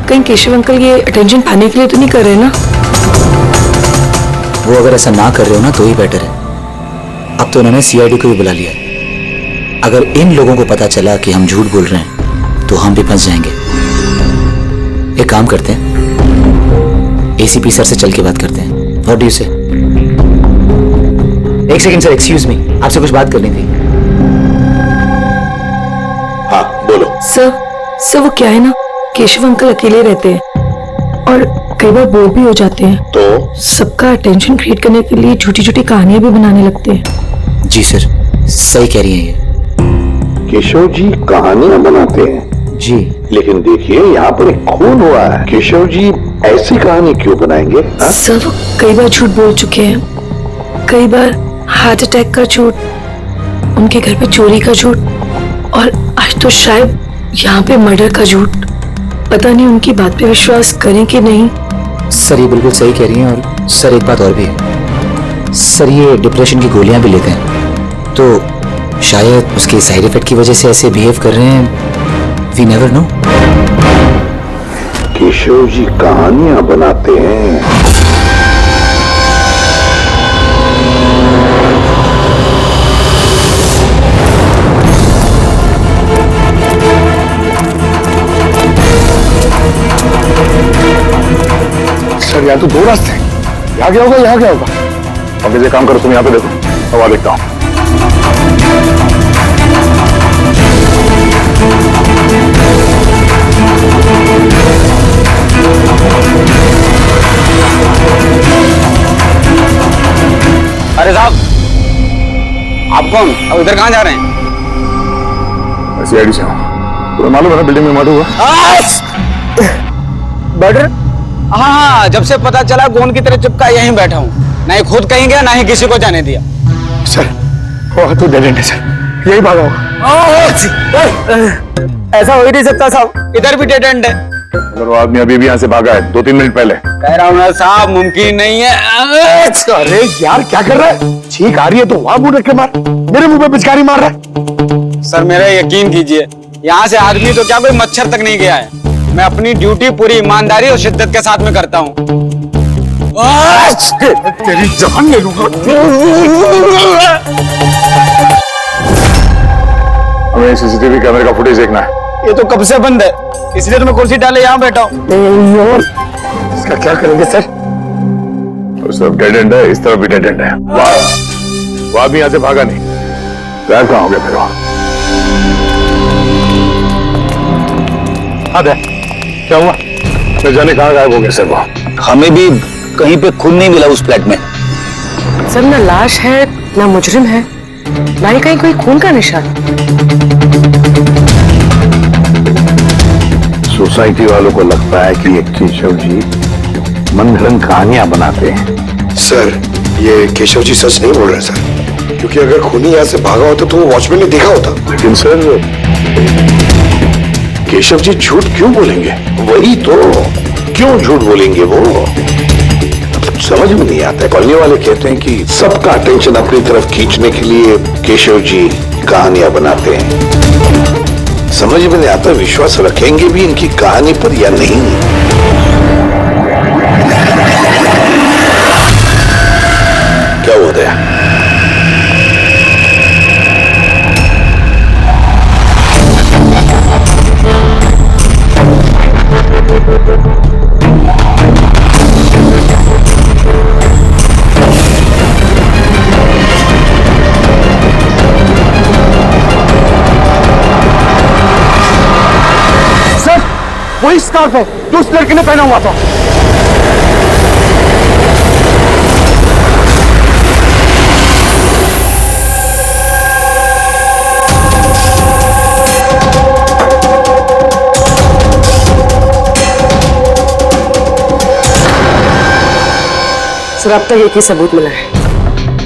कहीं केशव अंकल ये अटेंशन पाने के लिए तो नहीं कर रहे ना? वो अगर ऐसा ना कर रहे हो ना तो ही बेटर है। अब तो उन्होंने सीआईडी को भी बुला लिया है। अगर इन लोगों को पता चला कि हम झूठ बोल रहे हैं तो हम भी फंस जाएंगे। एक काम करते हैं, एसीपी सर से चल के बात करते हैं। व्हाट डू यू से? एक सेकंड सर, एक्सक्यूज मी, आपसे कुछ बात करनी थी। हाँ बोलो। सर वो क्या है ना, केशव अंकल अकेले रहते हैं और कई बार बोर भी हो जाते हैं, तो सबका अटेंशन क्रिएट करने के लिए छोटी छोटी कहानियां भी बनाने लगते हैं। जी सर, सही कह रही हैं ये। केशव जी कहानियां बनाते हैं? जी। लेकिन देखिए यहाँ पर एक खून हुआ है, केशव जी ऐसी कहानी क्यों बनाएंगे? सर वो कई बार झूठ बोल चुके हैं, कई बार हार्ट अटैक का झूठ, उनके घर पे चोरी का झूठ, और आज तो शायद यहाँ पे मर्डर का झूठ। पता नहीं उनकी बात पे विश्वास करें कि नहीं। सर ये बिल्कुल सही कह रही हैं। और सर एक बात और भी है, सर ये डिप्रेशन की गोलियां भी लेते हैं, तो शायद उसके साइड इफेक्ट की वजह से ऐसे बिहेव कर रहे हैं। We never know. Keshav ji कहानियां बनाते हैं। सर यहाँ तो दो रास्ते हैं, यहाँ क्या होगा यहाँ क्या होगा? अब मुझे काम करो, तुम यहाँ पे देखो, हवा देखता हूँ। अरे साहब, आप कौन? अब इधर कहाँ जा रहे हैं? सीआईडी से हूँ। तुम्हें मालूम है ना बिल्डिंग में मर्डर हुआ? मर्डर? हाँ, जब से पता चला गोंद की तरह चिपका यहीं बैठा हूँ। ना ही खुद कहीं गया, ना ही किसी को जाने दिया। सर, वो तो डेड एंड है सर, यही भागा होगा। ऐसा हो ही नहीं सकता साहब, इधर भी डेड एंड है। अगर वो आदमी अभी भी यहाँ से भागा है 2-3 मिनट पहले। कह रहा हूँ ना साहब, मुमकिन नहीं है। अरे यार क्या कर रहा है? छींक आ रही है तो वहां मुंह रख के मार, मेरे मुंह पे पिचकारी मार रहा है। सर मेरा यकीन कीजिए, यहाँ से आदमी तो क्या कोई मच्छर तक नहीं गया है। मैं अपनी ड्यूटी पूरी ईमानदारी और शिद्दत के साथ में करता हूँ। तेरी जान ले लूंगा। हमें सीसीटीवी कैमरे का फुटेज देखना है। ये तो कब से बंद है, इसलिए तो मैं कुर्सी डाले यहाँ बैठा हूँ। इसका क्या करेंगे सर? उस तरफ डेड एंड है, इस तरफ भी डेड एंड है। वो आदमी यहाँ से भागा नहीं। गायब कहाँ हो गया फिर? हाँ दे, क्या हुआ? न जाने कहाँ गायब हो गया सर वो। हमें भी कहीं पे खून नहीं मिला उस फ्लैट में। सर ना लाश है, ना मुजरिम है, ना ही कहीं कोई खून का निशान। सोसाइटी वालों को लगता है कि ये केशव जी मन घड़ंग कहानियां बनाते हैं। सर, ये केशव जी सच नहीं बोल रहे सर, क्योंकि अगर खूनी यहाँ से भागा होता तो वो वॉचमैन ने देखा होता। लेकिन सर केशव जी झूठ क्यों बोलेंगे? वही तो, क्यों झूठ बोलेंगे वो? समझ में नहीं आता है। कॉलोनी वाले कहते हैं कि सबका अटेंशन अपनी तरफ खींचने के लिए केशव जी कहानियां बनाते हैं। समझ में नहीं आता विश्वास रखेंगे भी इनकी कहानी पर या नहीं। क्या हुआ था? वही स्कार्फ है जो उस लड़के ने पहना हुआ था। सर अब तक एक ही सबूत मिला है,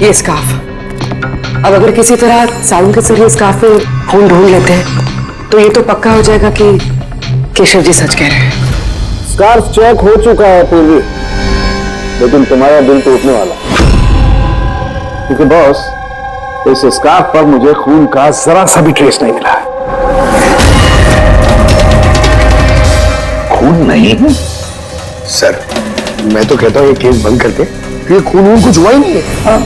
ये स्कार्फ। अब अगर किसी तरह साउंड के जरिए स्कार्फ में खून ढूंढ लेते हैं तो ये तो पक्का हो जाएगा कि केशव जी सच कह रहे हैं। स्कार्फ चेक हो चुका है पूर्वी, लेकिन तुम्हारा दिल टूटने वाला, क्योंकि बॉस इस स्कार्फ पर मुझे खून का जरा सा भी ट्रेस नहीं मिला। खून नहीं? सर, मैं तो कहता हूँ ये केस बंद करते, ये खून कुछ हुआ ही नहीं है। हाँ,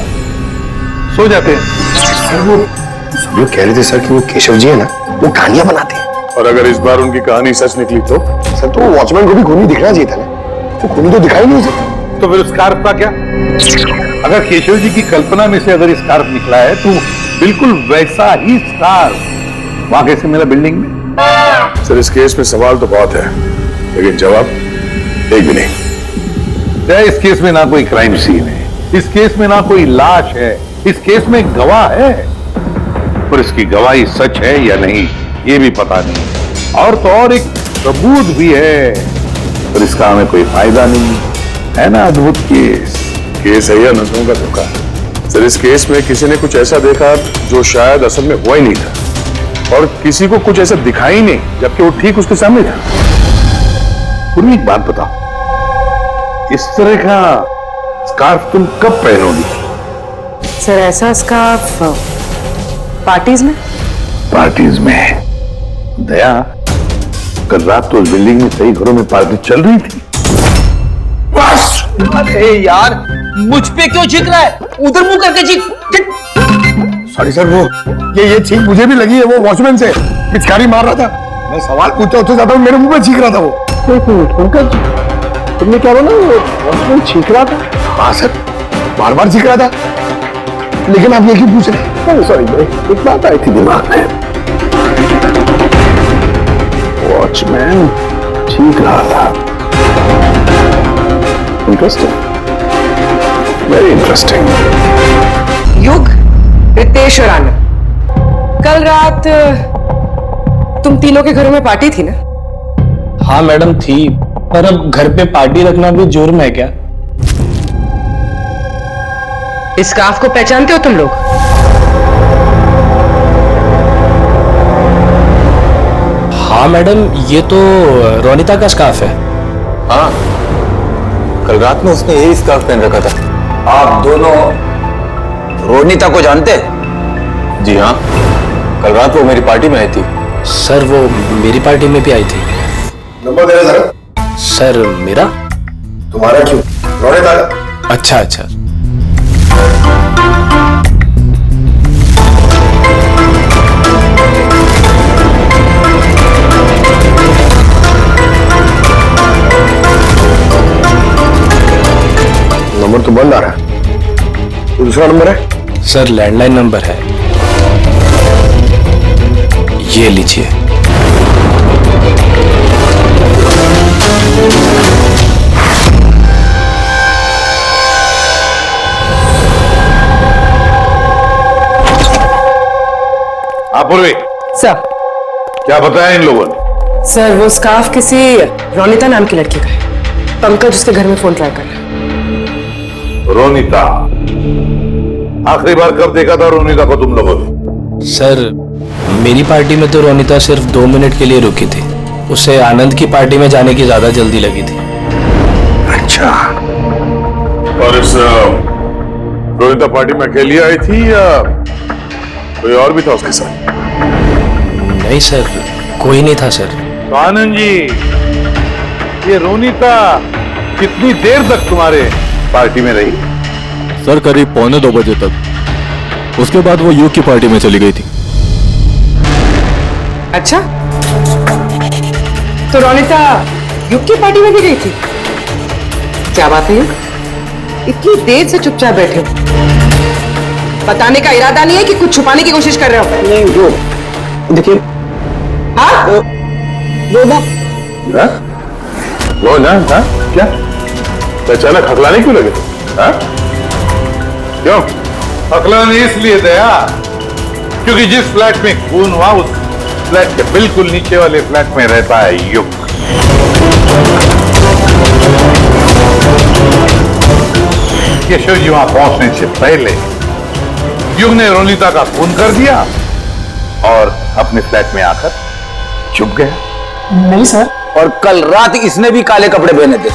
सो जाते हैं। सर वो सब लोग कह रहे थे सर कि वो केशव जी है ना, वो कहानियां बनाते हैं। और अगर इस बार उनकी कहानी सच निकली तो? सर तो वॉचमैन को भी खूनी दिखना चाहिए था ना, वो खूनी तो दिखाई नहीं उसे। तो फिर स्कार्फ का क्या? अगर केशव जी की कल्पना में से अगर स्कार्फ निकला है तो बिल्कुल वैसा ही स्कार्फ वहां कैसे मिला बिल्डिंग में? सर इस केस में सवाल तो बहुत है, लेकिन जवाब एक भी नहीं। इस केस में ना कोई क्राइम सीन है, इस केस में ना कोई लाश है, इस केस में गवाह है, पर इसकी गवाही सच है या नहीं ये भी पता नहीं। और तो और एक सबूत भी है, पर इसका हमें कोई फायदा नहीं है ना। अद्भुत केस है या नजरों का धोखा? सर इस केस में किसी ने कुछ ऐसा देखा जो शायद असल में हुआ ही नहीं था, और किसी को कुछ ऐसा दिखाई नहीं जबकि वो ठीक उसके सामने था। पूरी एक बात बताओ, इस तरह का स्कार्फ तुम कब पहनोगी? सर ऐसा स्कार्फ पार्टीज में? पार्टीज में? दया, कल रात तो उस बिल्डिंग में कई घरों में पार्टी चल रही थी। बस! अरे यार, मुझ पे क्यों चीख रहा है? उधर मुंह करके चीख। सॉरी सर, वो ये चीख मुझे भी लगी है, वो वॉचमैन से पिचकारी मार रहा था। मैं सवाल पूछता उससे ज्यादा मेरे मुंह पे चीख रहा था वो। एक मिनट पंकज, तुमने क्या बोला? वो वॉचमैन चीख रहा था? हाँ सर, बार बार चीख रहा था, लेकिन आप ये क्यों पूछ रहे हैं? सॉरी, एक बात आई थी दिमाग में। वॉचमैन चीख रहा था। Interesting, very interesting. युग, रितेश और आनंद, कल रात तुम तीनों के घरों में पार्टी थी ना? हाँ मैडम थी, पर अब घर पे पार्टी रखना भी जुर्म है क्या? इस स्कार्फ को पहचानते हो तुम लोग? हाँ मैडम, ये तो रोनिता का स्कार्फ है। हाँ, कल रात में उसने यही स्कार्फ पहन रखा था। आप दोनों रोनिता को जानते? जी हाँ, कल रात वो मेरी पार्टी में आई थी। सर वो मेरी पार्टी में भी आई थी। नंबर दे रहे सर मेरा? तुम्हारा क्यों? रोनिता का। अच्छा अच्छा। नंबर तो बंद आ रहा है, दूसरा नंबर है? सर लैंडलाइन नंबर है, ये लीजिए। हाँ पूर्वी, सर क्या बताया इन लोगों ने? सर वो स्कार्फ किसी रोनिता नाम की लड़की का है। पंकज उसके घर में फोन ट्राई कर रहा है। रोनिता, आखिरी बार कब देखा था रोनिता को तुम लोगों ने? सर मेरी पार्टी में तो रोनिता सिर्फ 2 मिनट के लिए रुकी थी, उसे आनंद की पार्टी में जाने की ज्यादा जल्दी लगी थी। अच्छा, और इस रोनिता पार्टी में अकेली आई थी या कोई और भी था उसके साथ? नहीं सर, कोई नहीं था सर। तो आनंद जी, ये रोनिता कितनी देर तक तुम्हारे पार्टी में रही? सर करीब 1:45 बजे तक। उसके बाद वो युग की पार्टी में चली गई थी। अच्छा, तो रोनिता युग की पार्टी में भी गई थी? क्या बात है, इतनी देर से चुपचाप बैठे हो? बताने का इरादा नहीं है कि कुछ छुपाने की कोशिश कर रहे हो? नहीं, जो देखिए। हाँ? वो ना, हाँ? क्या अचानक हकलाने क्यों लगे? हाँ? क्यों हकलाने? इसलिए दया क्योंकि जिस फ्लैट में खून हुआ उस फ्लैट के बिल्कुल नीचे वाले फ्लैट में रहता है युग। केशव जी वहां पहुंचने से पहले युग ने रोनिता का खून कर दिया और अपने फ्लैट में आकर छुप गया। नहीं सर। और कल रात इसने भी काले कपड़े पहने थे,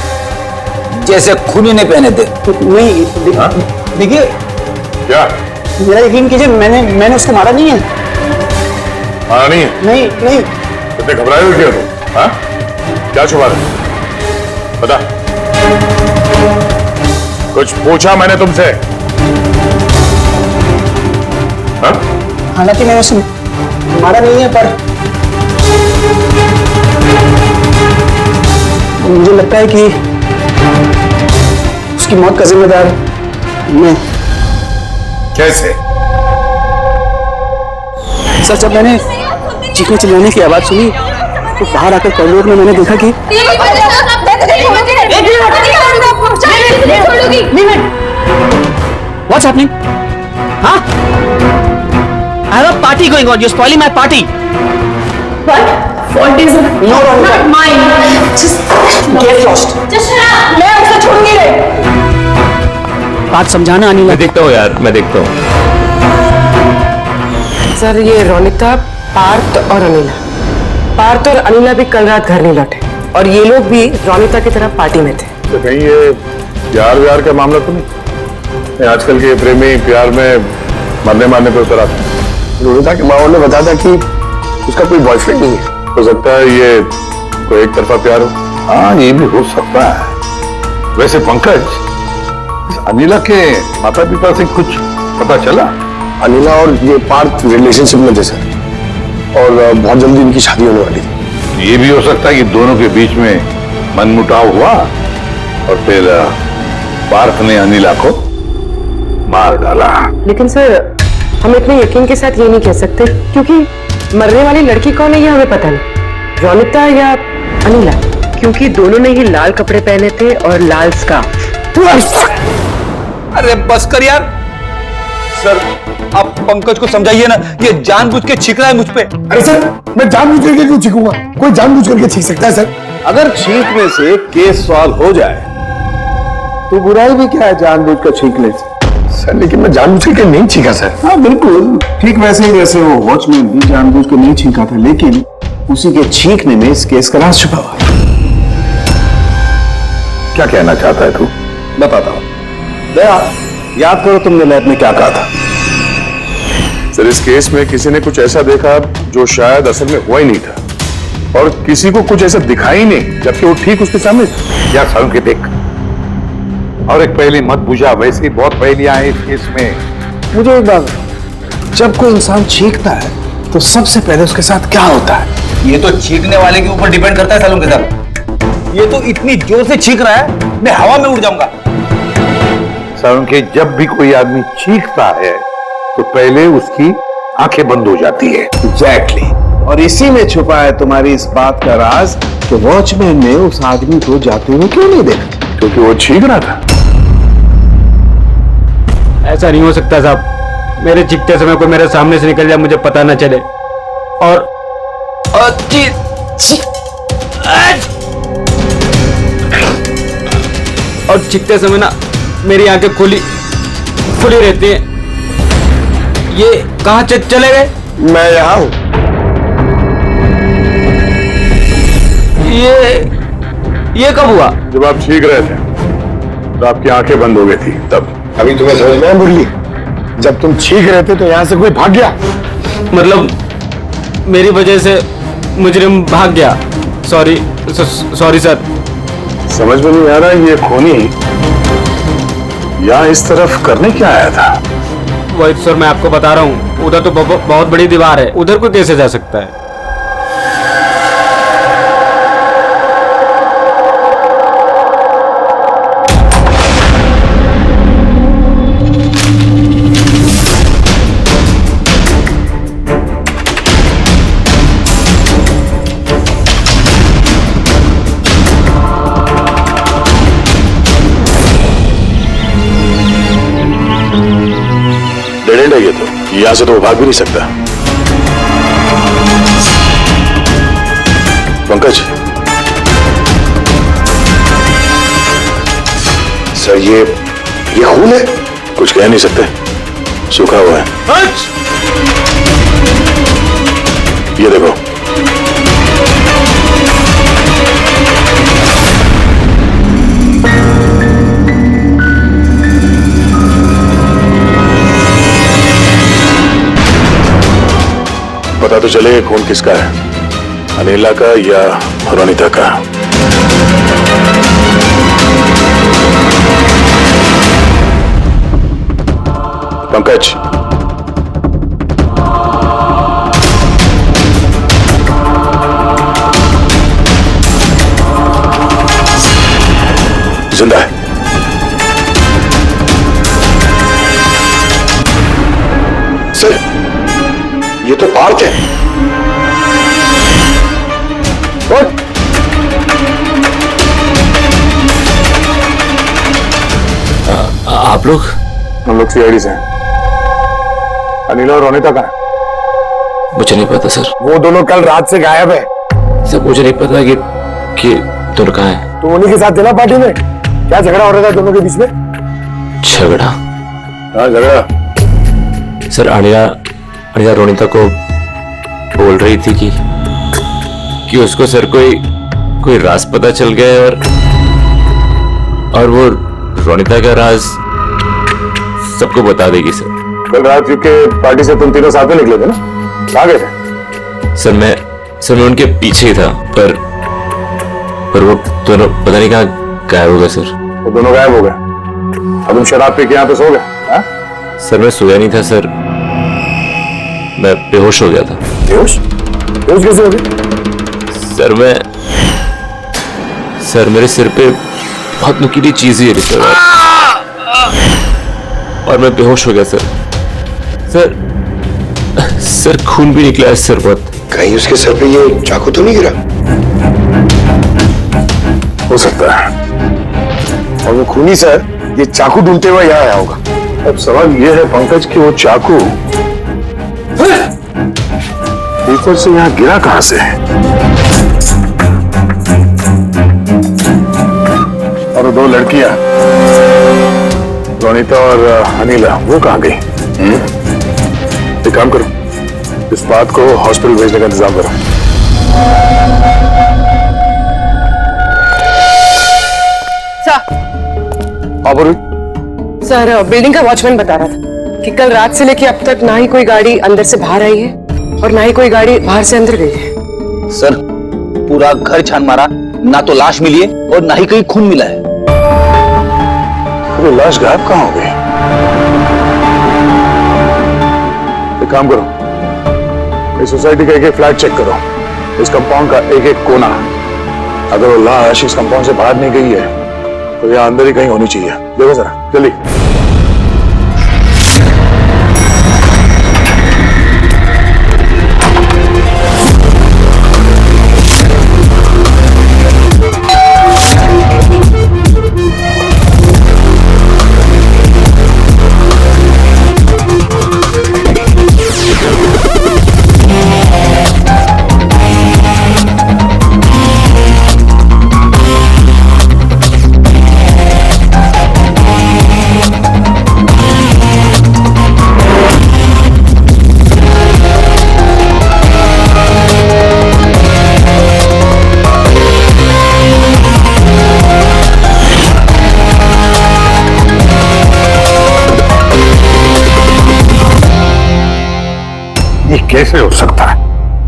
जैसे खूनी ने पहने थे। नहीं देखिए, क्या? मेरा यकीन कीजिए, मैंने उसको मारा नहीं है। मारा नहीं है? नहीं नहीं। इतने घबराए हो क्या तुम? हाँ? क्या छुपा रहे? बता। कुछ पूछा मैंने तुमसे? हाँ? हालांकि मैंने उसे मारा नहीं है, पर मुझे लगता है कि उसकी मौत का जिम्मेदार मैं। कैसे? सर जब मैंने चीखने चिल्लाने की आवाज सुनी तो बाहर आकर कॉरिडोर में मैंने देखा कि What's happening? Huh? I have a party going on. You're spoiling my party. What? Fault is not mine. Just Get lost. Just मैं उसे छोड़ूंगी नहीं। बात समझाना अनिल। मैं देखता हूँ यार, मैं देखता हूँ। सर ये रोनिता, पार्थ और अनिला। पार्थ और अनिला भी कल रात घर नहीं लौटे और ये लोग भी रोनिता की तरफ पार्टी में थे। तो कहीं ये प्यार व्यार का मामला तो नहीं? आजकल के प्रेमी प्यार में मरने मारने पर उतर आते हैं। रोनिता के माहौल ने बताया था कि उसका कोई बॉयफ्रेंड नहीं है। हो सकता है ये कोई एक तरफा प्यार हो। हाँ, ये भी हो सकता है। वैसे पंकज, अनिला के माता पिता से कुछ पता चला? अनिला और ये पार्थ रिलेशनशिप में थे सर, और बहुत जल्दी इनकी शादी होने वाली थी। ये भी हो सकता है कि दोनों के बीच में मनमुटाव हुआ और फिर पार्थ ने अनिला को मार डाला। लेकिन सर हम इतने यकीन के साथ ये नहीं कह सकते क्योंकि मरने वाली लड़की कौन है ये हमें पता नहीं, रोनिता या अनिला, क्योंकि दोनों ने ही लाल कपड़े पहने थे और लाल स्कार्फ। अरे बस कर यार, सर आप पंकज को समझाइए ना, ये जानबूझ के छींक रहा है मुझ पे। अरे सर, मैं जानबूझ करके क्यों छींकूंगा? कोई जानबूझ करके छींक सकता है सर? अगर छींकने से केस सॉल्व हो जाए तो बुराई भी क्या है जानबूझ कर छींकने से? सर लेकिन मैं जानबूझ करके नहीं छींका सर। हाँ बिल्कुल ठीक वैसे ही जैसे वो वॉचमैन भी जानबूझ के नहीं छींका था, लेकिन उसी के छींकने में इस केस का राज छुपा हुआ है। क्या कहना चाहता है तू? बताता हूँ। दया, याद करो तुमने लैब में क्या कहा था? सर इस केस में किसी ने कुछ ऐसा देखा जो शायद असल में हुआ ही नहीं था, और किसी को कुछ ऐसा दिखाई नहीं जबकि वो ठीक उसके सामने था। या सालों के देख, और एक पहेली मत बुझा, वैसे ही बहुत पहेलियां हैं इस केस में। मुझे एक बात, जब कोई इंसान छींकता है तो सबसे पहले उसके साथ क्या होता है? ये तो छींकने वाले के ऊपर डिपेंड करता है सालों के साथ। ये तो इतनी जोर से छींक रहा है, मैं हवा में उड़ जाऊंगा। सालों के जब भी कोई आदमी चीखता है तो पहले उसकी आंखें बंद हो जाती है। एग्जैक्टली। और इसी में छुपा है तुम्हारी इस बात का राज कि वॉचमैन ने उस आदमी को जाते हुए क्यों नहीं देखा? क्योंकि वो छींक रहा था। ऐसा नहीं हो सकता साहब, मेरे चीखते समय कोई मेरे सामने से निकल जाए, मुझे पता न चले। और चीखते समय ना मेरी आंखें खुली रहती हैं। ये कहाँ चले गए? मैं यहाँ हूँ। ये कब हुआ? जब आप छींक रहे थे तो आपकी आंखें बंद हो गई थी तब। अभी तुम्हें समझ में आया मुरली? जब तुम छींक रहे थे तो यहाँ से कोई भाग गया। मतलब मेरी वजह से मुजरिम भाग गया? Sorry sir. समझ में नहीं आ रहा ये खूनी यहाँ इस तरफ करने क्या आया था? वही सर मैं आपको बता रहा हूँ, उधर तो बहुत बड़ी दीवार है, उधर कोई कैसे जा सकता है? डेड एंड है ये तो, यहाँ से तो वो भाग भी नहीं सकता। पंकज सर, ये खून है? कुछ कह नहीं सकते, सूखा हुआ है। ये देखो। पता तो चले खून किसका है, अनिला का या रोनिता का। पंकज, जिंदा है। सर ये तो पार्क है। आप लोग? हम लोग सीआईडी से हैं। अनिल और रोनिता कहाँ है? मुझे नहीं पता सर। वो दोनों कल रात से गायब है। सर मुझे नहीं पता कि दोनों कहाँ है। तो उन्हीं के साथ थे ना पार्टी में? क्या झगड़ा हो रहा था दोनों के बीच में? झगड़ा? हाँ झगड़ा। सर अनिला रोनिता को बोल रही थी कि उसको सर कोई राज पता चल गया है और वो रोनिता का राज सबको बता देगी सर। कल रात के पार्टी से तुम तीनों साथ में निकले थे ना? कहाँ गए थे? सर मैं उनके पीछे ही था, पर वो दोनों पता नहीं कहाँ गायब हो गए सर। वो दोनों गायब हो गए? अब तुम शराब पी के यहाँ पे सो गए? सर मैं सोया नहीं था सर, मैं बेहोश हो गया था। बेहोश कैसे हो गए? सर मेरे सिर पे बहुत नुकीली चीज गिरी सर, और मैं बेहोश हो गया सर खून भी निकला है सर बहुत। कहीं उसके सर पे ये चाकू तो नहीं गिरा? हो सकता है। और वो खूनी सर ये चाकू ढूंढते हुए यहाँ आया होगा, अब सवाल यह है पंकज कि वो चाकू ऊपर से यहां गिरा कहां से है? और वो दो लड़कियां रोनिता और अनिला वो कहां गई? एक काम करो, इस बात को हॉस्पिटल भेजने का इंतजाम करो। सर बिल्डिंग का वॉचमैन बता रहा था कि कल रात से लेके अब तक ना ही कोई गाड़ी अंदर से बाहर आई है और ना ही कोई गाड़ी बाहर से अंदर गई है। सर पूरा घर छान मारा, ना तो लाश मिली है और ना ही कहीं खून मिला है। तो लाश गायब कहां हो गई? एक काम करो, इस सोसाइटी का एक एक फ्लैट चेक करो, इस कंपाउंड का एक एक कोना। अगर वो लाश इस कंपाउंड से बाहर नहीं गई है तो यहाँ अंदर ही कहीं होनी चाहिए। देखो जरा जल्दी। कैसे हो सकता है?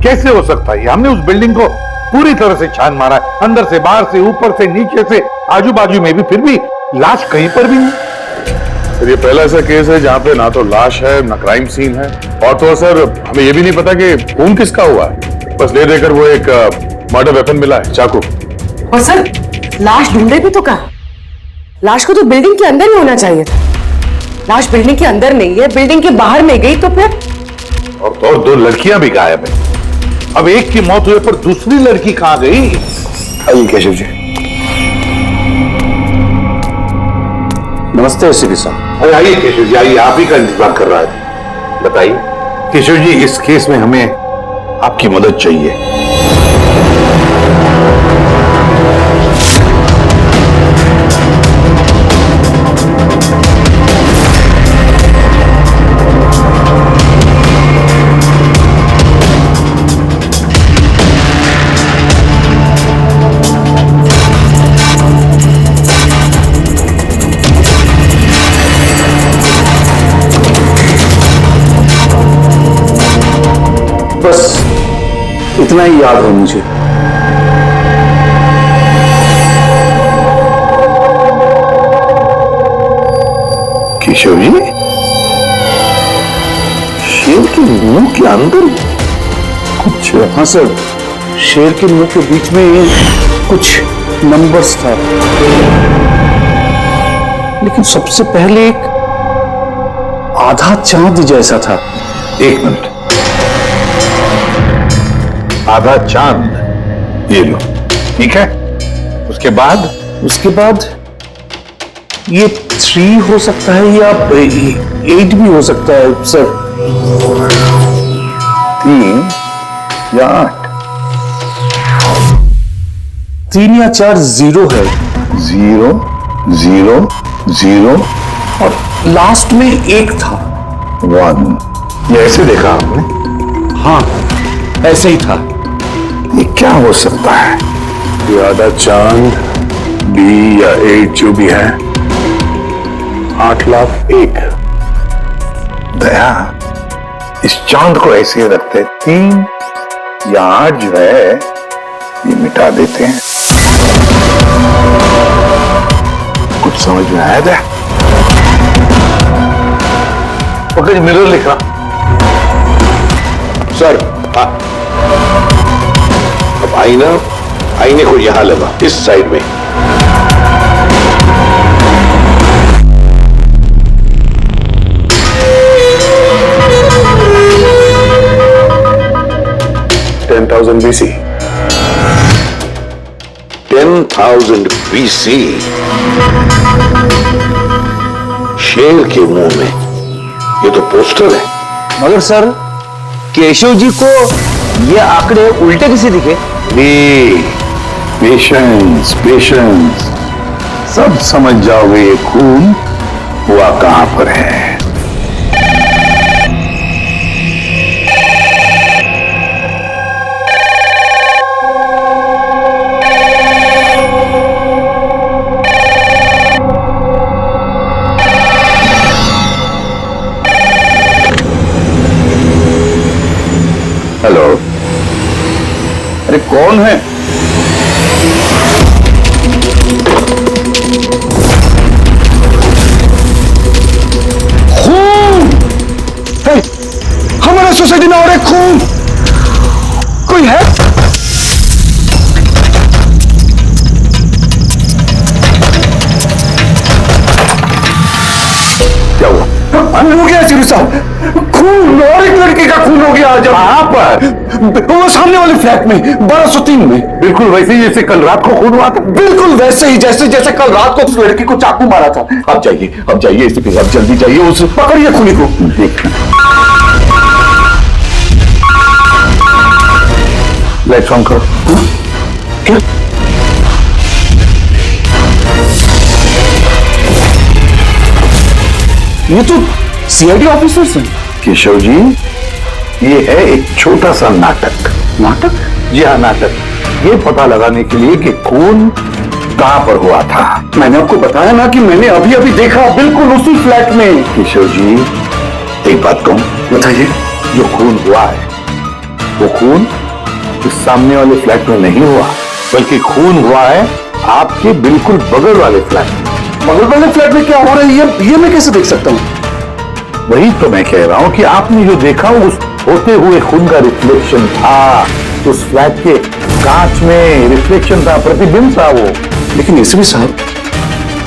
कैसे हो सकता है? हमने उस बिल्डिंग को पूरी तरह से छान मारा है, अंदर से, बाहर से, ऊपर से, नीचे से, आजू बाजू में भी, फिर भी लाश कहीं पर भी नहीं। सर ये पहला ऐसा केस है जहां पे ना तो लाश है ना क्राइम सीन है, और तो सर हमें ये भी नहीं पता कि खून किसका हुआ है। बस ले देकर वो एक मर्डर वेपन मिला है, चाकू। और सर लाश ढूंढे भी तो कहा? लाश को तो बिल्डिंग के अंदर ही होना चाहिए था। लाश बिल्डिंग के अंदर नहीं है, बिल्डिंग के बाहर में गई तो फिर। और तो दो लड़कियां भी गायब है। अब एक की मौत हुई पर दूसरी लड़की कहां गई? आइए केशव जी। नमस्ते एसपी साहब। अरे आइए केशव जी, आइए, आप ही का इंतजार कर रहा है। बताइए केशव जी, इस केस में हमें आपकी मदद चाहिए। बस इतना ही याद हो मुझे। केशव जी, शेर के मुंह के अंदर कुछ? हाँ सर, शेर के मुंह के बीच में कुछ नंबर्स था, लेकिन सबसे पहले एक आधा चांद जैसा था। एक मिनट, आधा चांद, ये लो, ठीक है। उसके बाद? उसके बाद ये 3 हो सकता है या 8 भी हो सकता है सर। 3 या 8? 3 या 4 0 है। 0 0 0 और लास्ट में 1 था। 1। ये ऐसे देखा आपने? हाँ ऐसे ही था। ये क्या हो सकता है? ये आधा चांद, B या 8 जो भी है, 8,01,000। दया, इस चांद को ऐसे रखते 3 या 8 जो है ये मिटा देते हैं। कुछ समझ में आया दया? पकड़, मिरर लिख रहा सर। अब आईने को यहां लगा, इस साइड में। $10,000 BC। 10,000 BC। शेर के मुंह में, ये तो पोस्टर है। मगर सर, केशव जी को ये आंकड़े उल्टे किसे दिखे? पेशेंस पेशेंस, सब समझ जाओगे ये खून हुआ कहां पर है। हेलो, अरे कौन है? खून! हमारे सोसाइटी में हो रहे खून! कोई है? क्या हुआ? हो गया चिरू साहब, खून, और एक लड़के का खून हो गया आज। कहां पर? वो सामने वाले फ्लैट में, 1203 में। बिल्कुल वैसे ही जैसे कल रात को खून हुआ था। बिल्कुल वैसे ही जैसे जैसे कल रात को उस लड़की को चाकू मारा था। अब जाइए इसी पे, अब जल्दी जाइए, उस पकड़िए खूनी को। देखना, लाइट ऑन करो। क्या? ये तो सीआईडी ऑफिसर्स हैं। केशव जी, ये है एक छोटा सा नाटक। नाटक? जी हाँ, नाटक। ये पता लगाने के लिए कि खून कहां पर हुआ था। मैंने आपको बताया ना कि मैंने अभी अभी देखा, बिल्कुल उसी फ्लैट में। केशव जी, एक बात कहूं? बताइए। जो खून हुआ है, वो खून इस सामने वाले फ्लैट में नहीं हुआ, बल्कि खून हुआ है आपके बिल्कुल बगल वाले फ्लैट में। बगल वाले फ्लैट में क्या हो रहा है, ये मैं कैसे देख सकता हूँ? वही तो मैं कह रहा हूं कि आपने जो देखा उस होते हुए खून का रिफ्लेक्शन था, उस फ्लैट के कांच में रिफ्लेक्शन था, प्रतिबिंब था वो। लेकिन एसपी साहब,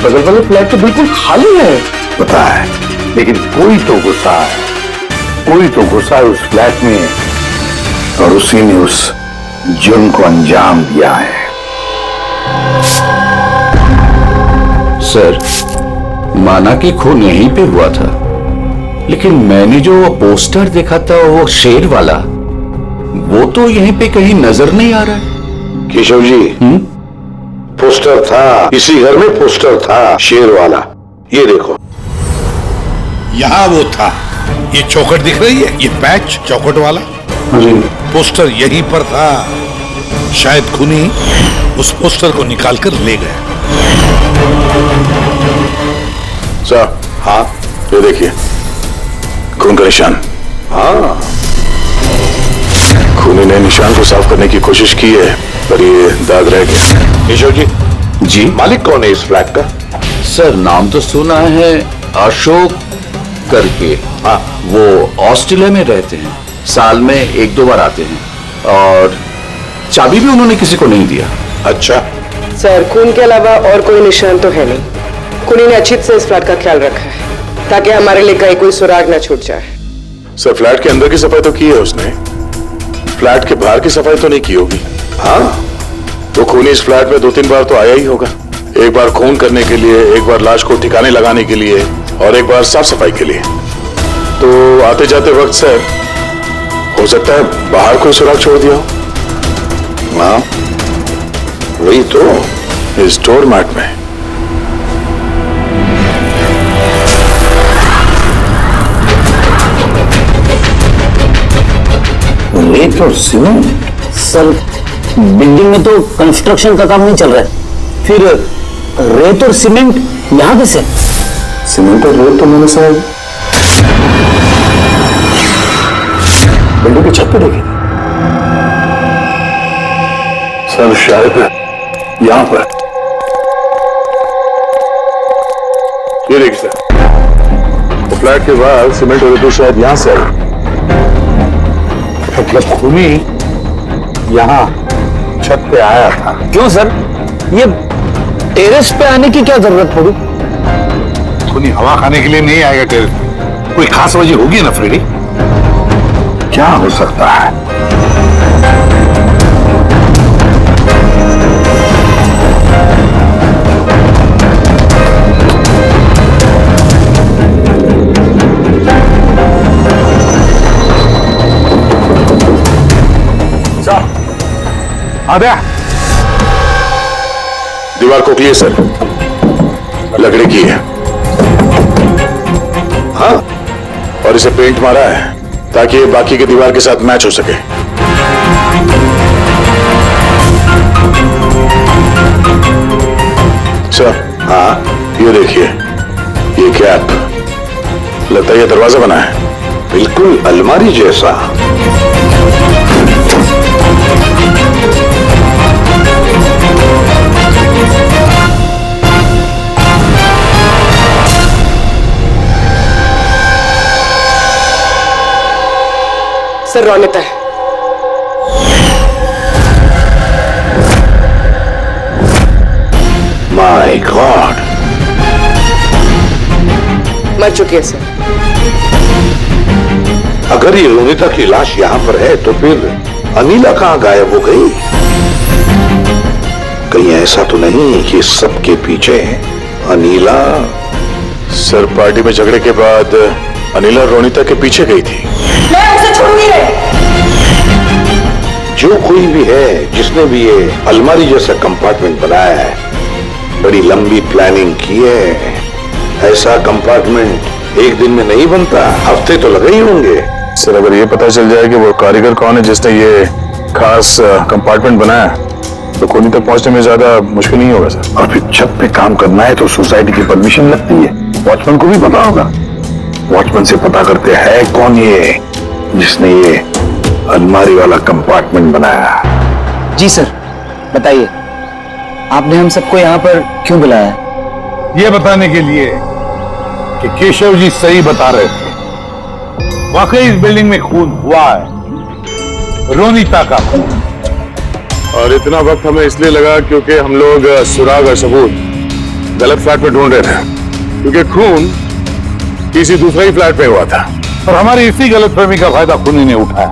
बगल वाले फ्लैट तो बिल्कुल खाली है। पता है, लेकिन कोई तो घुसा है, कोई तो घुसा है उस फ्लैट में, और उसी ने उस जुर्म को अंजाम दिया है। सर, माना कि खून यहीं पे हुआ था, लेकिन मैंने जो पोस्टर देखा था वो शेर वाला, वो तो यहीं पे कहीं नजर नहीं आ रहा है। केशव जी, पोस्टर था, इसी घर में पोस्टर था शेर वाला। ये देखो, यहाँ वो था। ये चौखट दिख रही है, ये पैच चौखट वाला जी, पोस्टर यहीं पर था। शायद खूनी उस पोस्टर को निकाल कर ले गया। सर, हाँ, ये देखिए खून का निशान। हाँ, खूनी ने निशान को साफ करने की कोशिश की है, पर ये दाग रह गया। केशव जी, जी, मालिक कौन है इस फ्लैट का? सर, नाम तो सुना है, अशोक करके। हाँ, वो ऑस्ट्रेलिया में रहते हैं, साल में 1-2 बार आते हैं, और चाबी भी उन्होंने किसी को नहीं दिया। अच्छा सर, खून के अलावा और कोई निशान तो है नहीं। खूनी ने अच्छी से इस फ्लैट का ख्याल रखा है ताकि हमारे लिए कहीं कोई सुराग न छूट जाए। सर, फ्लैट के अंदर की सफाई तो की है उसने, फ्लैट के बाहर की सफाई तो नहीं की होगी। हाँ, वो खूनी इस फ्लैट में 2-3 बार तो आया ही होगा। एक बार खून करने के लिए, एक बार लाश को ठिकाने लगाने के लिए, और एक बार साफ सफाई के लिए। तो आते जाते वक्त सर, हो सकता है बाहर कोई सुराग छोड़ दिया हो। हाँ, वही तो, इस डोर मैट में। रेत और सीमेंट? सर, बिल्डिंग में तो कंस्ट्रक्शन का काम नहीं चल रहा है, फिर रेत और सीमेंट यहाँ कैसे? सीमेंट और रेत तो मैंने सर बिल्डिंग की छत पे देखी सर, शायद यहां पर। ये देखिए सर, तो फ्लैट के बाद सीमेंट और रेत शायद यहां से आई, मतलब खूनी यहां छत पे आया था। क्यों सर, ये टेरेस पे आने की क्या जरूरत पड़ी? खूनी हवा खाने के लिए नहीं आएगा टेरेस पे, कोई खास वजह होगी ना फ्रेडी? क्या हो सकता है? आद्या, दीवार खोखली है सर, लकड़ी की है। हाँ, और इसे पेंट मारा है ताकि ये बाकी की दीवार के साथ मैच हो सके। सर, हाँ, ये देखिए, ये कैप, लगता है ये दरवाजा बना है। बिल्कुल अलमारी जैसा। सर, रौनिता है। माय गॉड, मर चुकी है सर। अगर ये रोनिता की लाश यहाँ पर है तो फिर अनिला कहाँ गायब हो गई? कहीं ऐसा तो नहीं कि सबके पीछे अनिला? सर, पार्टी में झगड़े के बाद अनिला रोनिता के पीछे गई थी। मैं उसे छोड़ूंगी नहीं। जो कोई भी है, जिसने भी ये अलमारी जैसा कंपार्टमेंट बनाया है, बड़ी लंबी प्लानिंग की है। ऐसा कंपार्टमेंट एक दिन में नहीं बनता, हफ्ते तो लगे ही होंगे। सर, अगर ये पता चल जाए कि वो कारीगर कौन है जिसने ये खास कंपार्टमेंट बनाया, तो खूनी तक पहुंचने में ज्यादा मुश्किल नहीं होगा सर। और फिर छत पे काम करना है तो सोसाइटी की परमिशन लगती है। वॉचमैन को भी पता होगा। वॉचमैन से पता करते हैं कौन ये जिसने ये अलमारी वाला कंपार्टमेंट बनाया। जी सर, बताइए, आपने हम सबको यहाँ पर क्यों बुलाया? ये बताने के लिए कि केशव जी सही बता रहे थे। वाकई इस बिल्डिंग में खून हुआ है, रोनिता का खून। और इतना वक्त हमें इसलिए लगा क्योंकि हम लोग सुराग और सबूत गलत फ्लैट में ढूंढ रहे थे, क्योंकि खून किसी दूसरे ही फ्लैट में हुआ था। और हमारी इसी गलतफहमी का फायदा खूनी ने उठाया।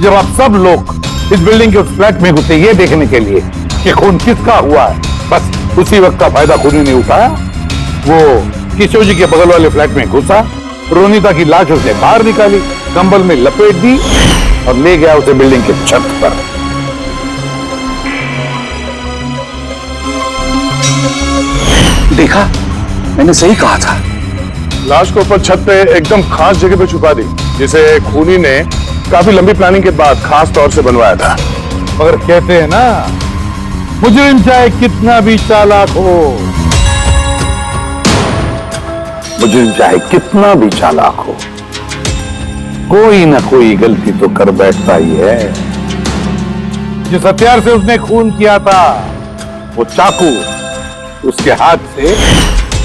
जब आप सब लोग इस बिल्डिंग के उस फ्लैट में घुसे ये देखने के लिए कि खून किसका हुआ है, बस उसी वक्त का फायदा खूनी ने उठाया। वो केशव जी के बगल वाले फ्लैट में घुसा, रोनिता की लाश उसने बाहर निकाली, कंबल में लपेट दी और ले गया उसे बिल्डिंग के छत पर। देखा, मैंने सही कहा था। लाश को ऊपर छत पे एकदम खास जगह पे छुपा दी, जिसे खूनी ने काफी लंबी प्लानिंग के बाद खास तौर से बनवाया था। मगर कहते हैं ना, मुजरिम चाहे कितना भी चालाक हो, मुझे चाहे कितना भी चालाक हो, कोई ना कोई गलती तो कर बैठता ही है। जिस हथियार से उसने खून किया था, वो चाकू उसके हाथ से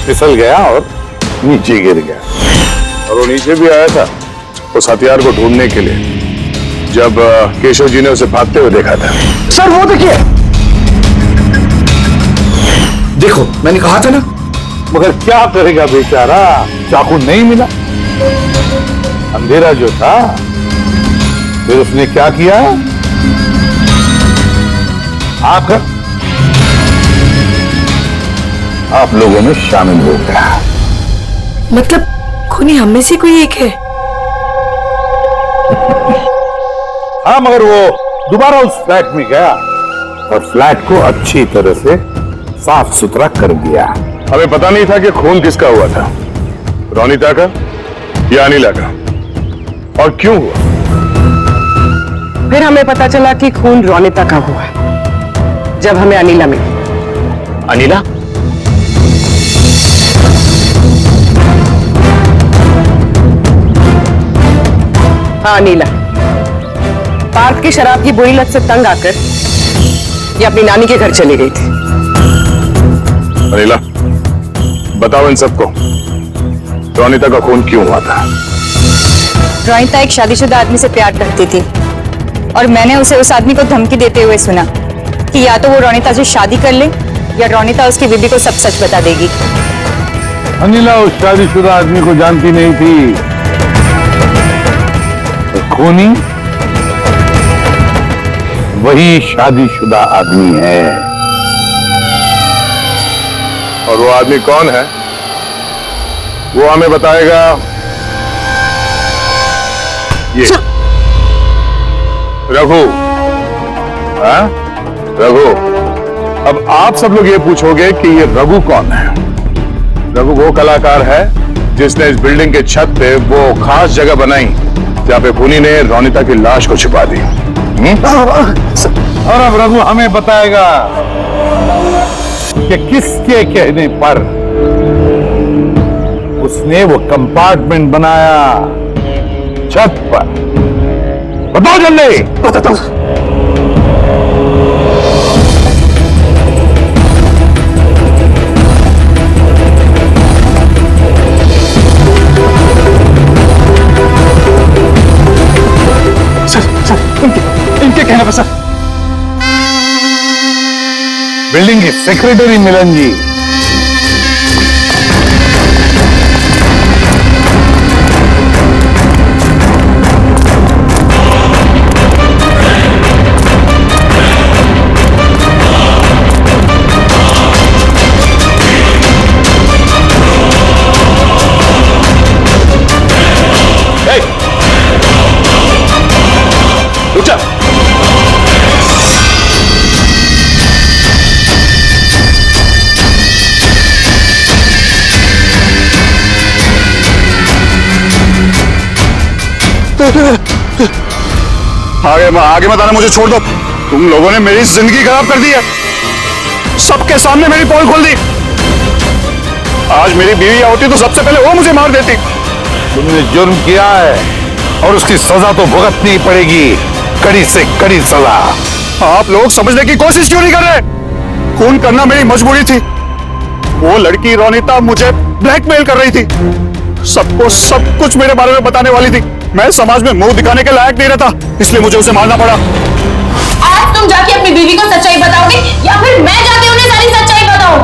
फिसल गया और नीचे गिर गया। और वो नीचे भी आया था उस हथियार को ढूंढने के लिए, जब केशव जी ने उसे भागते हुए देखा था। सर, वो देखिए, देखो, मैंने कहा था ना। मगर क्या करेगा बेचारा, चाकू नहीं मिला। अंधेरा जो था, फिर उसने क्या किया, आकर आप लोगों में शामिल हो गया। मतलब खूनी हम में से कोई एक है? हाँ, मगर वो दोबारा उस फ्लैट में गया और फ्लैट को अच्छी तरह से साफ सुथरा कर दिया। हमें पता नहीं था कि खून किसका हुआ था, रोनिता का या अनिला का, और क्यों हुआ। फिर हमें पता चला कि खून रोनिता का हुआ जब हमें अनिला मिली। अनिला? हाँ, अनिला। पार्थ की शराब की बुरी लत से तंग आकर ये अपनी नानी के घर चली गई थी। अनिला, बताओ इन सबको, रोनिता का खून क्यों हुआ था? रोनिता एक शादीशुदा आदमी से प्यार करती थी और मैंने उसे उस आदमी को धमकी देते हुए सुना कि या तो वो रोनिता से शादी कर ले या रोनिता उसकी बीबी को सब सच बता देगी। अनिला उस शादीशुदा आदमी को जानती नहीं थी। तो खूनी वही शादीशुदा आदमी है। और वो आदमी कौन है, वो हमें बताएगा ये रघु। हाँ? रघु, अब आप सब लोग ये पूछोगे कि ये रघु कौन है। रघु वो कलाकार है जिसने इस बिल्डिंग के छत पे वो खास जगह बनाई जहां पे खूनी ने रोनिता की लाश को छिपा दी। और अब रघु हमें बताएगा कि किसके कहने पर उसने वो कंपार्टमेंट बनाया छत पर। बताओ जल्दी। बताता हूं। इनके कहने पर सर, बिल्डिंग के सेक्रेटरी मिलन जी। रुक जा। आगे मत आना, मुझे छोड़ दो। तुम लोगों ने मेरी जिंदगी खराब कर दी है, सबके सामने मेरी पोल खोल दी। आज मेरी बीवी होती तो सबसे पहले वो मुझे मार देती। तुमने जुर्म किया है और उसकी सजा तो भुगतनी पड़ेगी, कड़ी से कड़ी सजा। आप लोग समझने की कोशिश क्यों नहीं कर रहे? खून करना मेरी मजबूरी थी। वो लड़की रोनिता मुझे ब्लैकमेल कर रही थी, सबको सब कुछ मेरे बारे में बताने वाली थी। मैं समाज में मुंह दिखाने के लायक नहीं रहता, इसलिए मुझे उसे मारना पड़ा। आज तुम जाके अपनी बीवी को सच्चाई बताओगे या फिर मैं जाके उन्हें सारी सच्चाई बताऊं?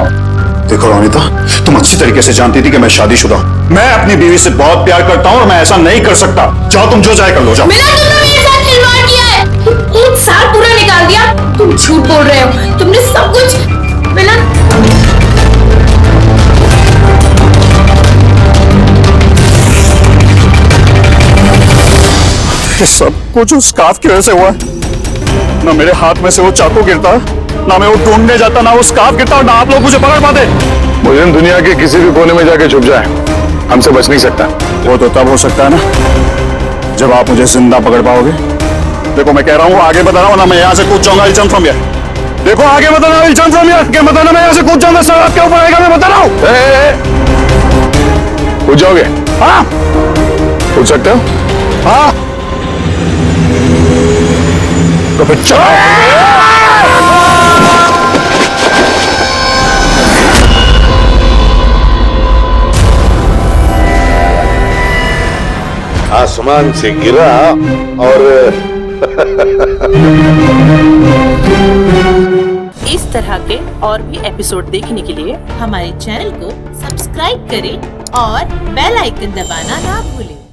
देखो रोनिता, तुम अच्छी तरीके से जानती थी कि मैं शादीशुदा हूं। मैं अपनी बीवी से बहुत प्यार करता हूं और मैं ऐसा नहीं कर सकता। जाओ, तुम जो चाहे कर लो, जाओ। मिलन, तुमने मेरे साथ खिलवाड़ किया है। एक साल पूरा निकाल दिया। तुम झूठ बोल रहे हो, तुमने सब कुछ। मिलन, ये सब कुछ उस स्कार्फ की वजह से हुआ है। ना मेरे हाथ में से वो चाकू गिरता, ना मैं वो ढूंढने जाता, ना वो स्कार्फ गिरता और ना आप लोग मुझे पकड़ पाते। मुझे दुनिया के किसी भी कोने में जाके छुप जाए, हमसे बच नहीं सकता। वो तो तब हो सकता है ना जब आप मुझे जिंदा पकड़ पाओगे। देखो मैं कह रहा हूँ, आगे बता रहा हूँ ना, मैं यहाँ से कूद जाऊंगा। Jump from here. देखो आगे बता रहा हूँ, जंप फ्रॉम हियर। क्या बताना, मैं यहाँ से कूद जाऊंगा, सर आपके ऊपर आएगा, मैं बता रहा हूँ। कूद जाओगे? हाँ कूद सकते हो। हाँ तो फिर चलो। आसमान से गिरा और इस तरह के और भी एपिसोड देखने के लिए हमारे चैनल को सब्सक्राइब करें और बेल आइकन दबाना ना भूलें।